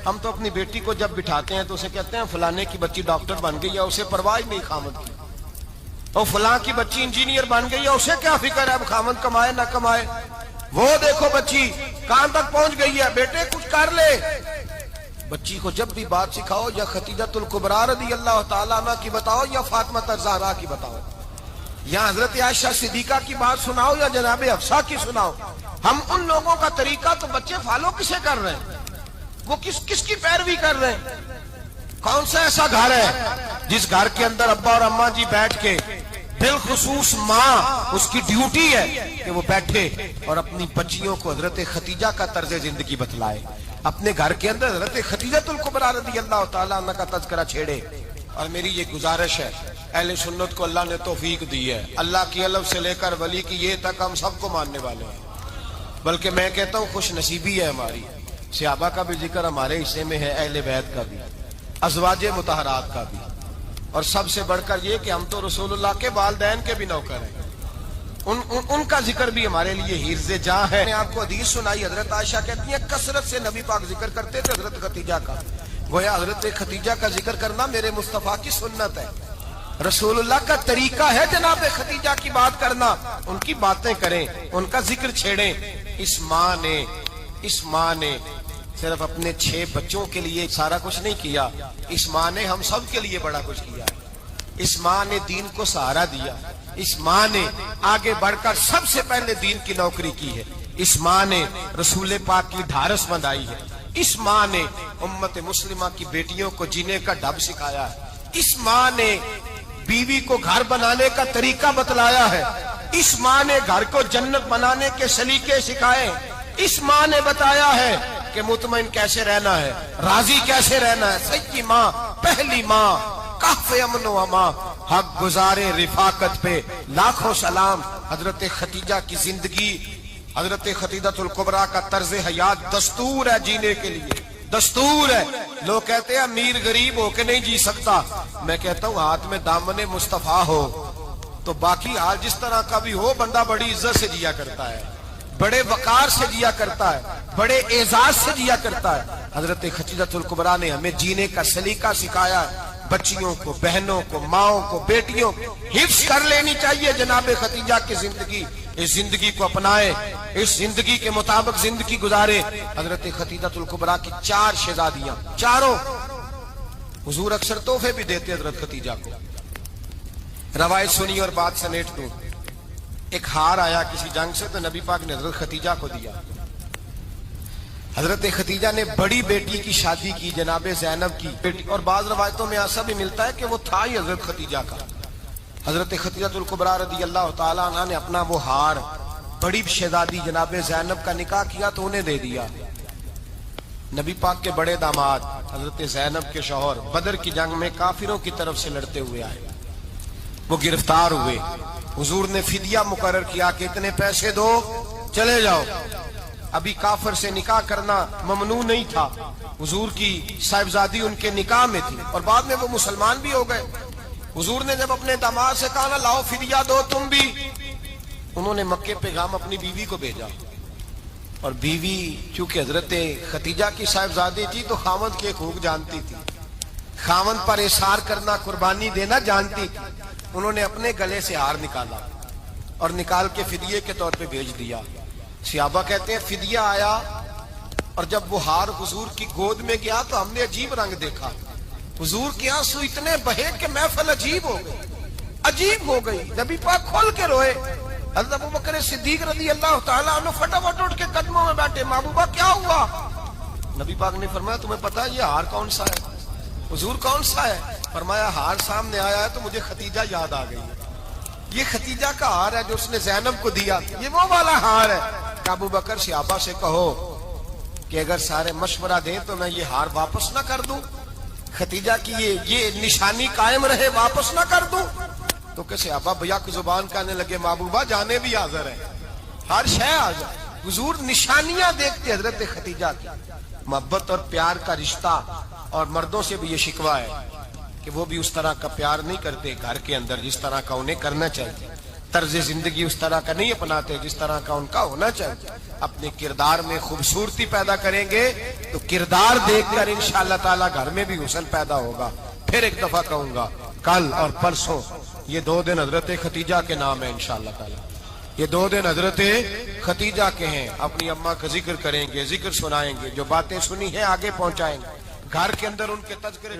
ہم تو اپنی بیٹی کو جب بٹھاتے ہیں تو اسے کہتے ہیں فلانے کی بچی ڈاکٹر بن گئی ہے، اسے پرواہ نہیں خامد کی، اور فلاں کی بچی انجینئر بن گئی ہے، اسے کیا فکر ہے اب خامد کمائے نہ کمائے، وہ دیکھو بچی کہاں تک پہنچ گئی ہے، بیٹے کچھ کر لے۔ بچی کو جب بھی بات سکھاؤ یا ختیجہ الکبریٰ رضی اللہ تعالیٰ عنہ کی بتاؤ یا فاطمہ الزہرا کی بتاؤ، یا حضرت عائشہ صدیقہ کی بات سناؤ یا جناب حفصہ کی سناؤ۔ ہم ان لوگوں کا طریقہ تو بچے فالو کسے کر رہے ہیں، وہ کس کی پیروی کر رہے ہیں؟ کون سا ایسا گھر ہے جس گھر کے اندر ابا اور اماں جی بیٹھ کے، بالخصوص ماں، اس کی ڈیوٹی ہے کہ وہ بیٹھے اور اپنی بچیوں کو حضرت ختیجہ کا طرز زندگی بتلائے، اپنے گھر کے اندر حضرت ختیجہ الکبریٰ رضی اللہ تعالیٰ عنہ کا تذکرہ چھیڑے۔ اور میری یہ گزارش ہے، اہل سنت کو اللہ نے توفیق دی ہے، اللہ کی علم سے لے کر ولی کی یہ تک ہم سب کو ماننے والے ہیں، بلکہ میں کہتا ہوں خوش نصیبی ہے ہماری، صحابہ کا بھی ذکر ہمارے حصے میں ہے، اہل بیت کا بھی، ازواج مطہرات کا بھی، اور سب سے بڑھ کر یہ کہ ہم تو رسول اللہ کے والدین کے بھی نوکر ہیں، ان کا ذکر بھی ہمارے لیے حرز جاں ہے۔ میں نے آپ کو حدیث سنائی، حضرت عائشہ کہتی ہیں کثرت سے نبی پاک ذکر کرتے تھے حضرت ختیجہ کا، گویا حضرت ختیجہ کا ذکر کرنا میرے مصطفیٰ کی سنت ہے، رسول اللہ کا طریقہ ہے جناب ختیجہ کی بات کرنا، ان کی باتیں کریں، ان کا ذکر چھیڑیں۔ اس ماں نے صرف اپنے 6 بچوں کے لیے سارا کچھ نہیں کیا، اس ماں نے ہم سب کے لیے بڑا کچھ کیا، اس ماں نے دین کو سہارا دیا، اس ماں نے آگے بڑھ کر سب سے پہلے دین کی نوکری کی ہے، اس ماں نے رسول پاک کی ڈھارس بندھائی ہے، اس ماں نے امت مسلمہ کی بیٹیوں کو جینے کا ڈھب سکھایا ہے، اس ماں نے بیوی کو گھر بنانے کا طریقہ بتلایا ہے، اس ماں نے گھر کو جنت بنانے کے سلیقے سکھائے، اس ماں نے بتایا ہے کہ مطمئن کیسے رہنا ہے، راضی کیسے رہنا ہے۔ سچی ماں، پہلی ماں، کہف امن و امان، حق گزارے رفاقت پہ لاکھوں سلام۔ حضرت خدیجہ کی زندگی، حضرت خدیجہ الکبریٰ کا طرز حیات دستور ہے جینے کے لیے، دستور ہے۔ لوگ کہتے ہیں امیر غریب ہو کے نہیں جی سکتا، میں کہتا ہوں ہاتھ میں دامن مصطفیٰ ہو تو باقی حال جس طرح کا بھی ہو، بندہ بڑی عزت سے جیا کرتا ہے، بڑے وقار سے جیا کرتا ہے، بڑے اعزاز سے جیا کرتا ہے۔ حضرت خدیجہ الکبریٰ نے ہمیں جینے کا سلیقہ سکھایا ہے۔ بچیوں کو، بہنوں کو، ماؤں کو، بیٹیوں کو حفظ کر لینی چاہیے جناب خدیجہ کی زندگی۔ اس زندگی کو اپنائے، اس زندگی کے مطابق زندگی گزارے۔ حضرت خدیجہ الکبریٰ کی 4 شہزادیاں، چاروں حضور اکثر تحفے بھی دیتے حضرت خدیجہ کو۔ روایت سنی اور بات سمیٹ دوں۔ ایک ہار آیا کسی جنگ سے تو نبی پاک نے حضرت خدیجہ کو دیا۔ حضرت خدیجہ نے بڑی بیٹی کی شادی کی، جناب زینب کی بیٹی، اور بعض روایتوں میں ایسا بھی ملتا ہے کہ وہ تھا ہی حضرت خدیجہ کا۔ حضرت خدیجہ الکبریٰ رضی اللہ تعالی عنہ نے اپنا وہ ہار بڑی شہزادی جناب زینب کا نکاح کیا تو انہیں دے دیا۔ نبی پاک کے بڑے داماد حضرت زینب کے شوہر بدر کی جنگ میں کافروں کی طرف سے لڑتے ہوئے آئے، وہ گرفتار ہوئے۔ حضور نے فدیہ مقرر کیا کہ اتنے پیسے دو چلے جاؤ۔ ابھی کافر سے نکاح کرنا ممنوع نہیں تھا، حضور کی صاحبزادی ان کے نکاح میں تھی اور بعد میں وہ مسلمان بھی ہو گئے۔ حضور نے جب اپنے داماد سے کہا نا لاؤ فدیہ دو تم بھی، انہوں نے مکے پیغام اپنی بیوی کو بھیجا، اور بیوی چونکہ حضرت خدیجہ کی صاحبزادی تھی تو خاوند کے حقوق جانتی تھی، خاوند پر احسار کرنا، قربانی دینا جانتی تھی۔ انہوں نے اپنے گلے سے ہار نکالا اور نکال کے فدیے کے طور پہ بھیج دیا۔ صحابہ کہتے ہیں فدیہ آیا اور جب وہ ہار حضور کی گود میں گیا تو ہم نے عجیب رنگ دیکھا، حضور کے آنسو اتنے بہے کہ محفل عجیب ہو گئی، عجیب ہو گئی۔ نبی پاک کھول کے روئے۔ حضرت ابوبکر صدیق رضی اللہ تعالیٰ عنہ فٹافٹ اٹھ کے قدموں میں بیٹھے، محبوبہ کیا ہوا؟ نبی پاک نے فرمایا تمہیں پتا ہے یہ ہار کون سا ہے؟ حضور کون سا ہے؟ فرمایا ہار سامنے آیا ہے تو مجھے خدیجہ یاد آ گئی، یہ خدیجہ کا ہار ہے جو اس نے زینب کو دیا، یہ وہ والا ہار ہے۔ کہ ابو بکر صحابہ سے کہو کہ اگر سارے مشورہ دیں تو میں یہ ہار واپس نہ کر دوں، خدیجہ کی یہ نشانی قائم رہے، واپس نہ کر دوں؟ تو کہ صحابہ بیک زبان کہنے لگے محبوبہ جانے بھی حاضر ہے، ہر شے حاضر۔ حضور نشانیاں دیکھتے حضرت خدیجہ کی، محبت اور پیار کا رشتہ، اور مردوں سے بھی یہ شکوہ ہے کہ وہ بھی اس طرح کا پیار نہیں کرتے گھر کے اندر جس طرح کا انہیں کرنا چاہیے، طرز زندگی اس طرح کا نہیں اپناتے جس طرح کا ان کا ہونا چاہیے۔ اپنے کردار میں خوبصورتی پیدا کریں گے تو کردار دیکھ کر انشاءاللہ تعالی گھر میں بھی حسن پیدا ہوگا۔ پھر ایک دفعہ کہوں گا، کل اور پرسوں یہ 2 دن حضرت خدیجہ کے نام ہے انشاءاللہ تعالی، یہ 2 دن حضرت خدیجہ کے ہیں۔ اپنی اماں کا ذکر کریں گے، ذکر سنائیں گے، جو باتیں سنی ہیں آگے پہنچائیں گے، گھر کے اندر ان کے تذکرے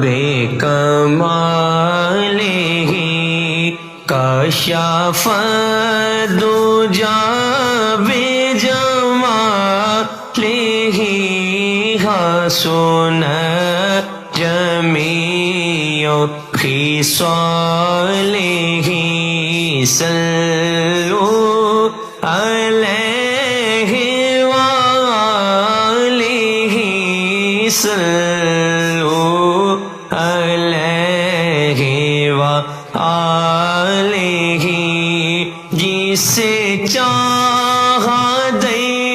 بے کمالہ کشف دجا بے جمالہ حسن جمیع خصالہ صلو علیہ صلو علیہ وآلہ، جسے چاہا دے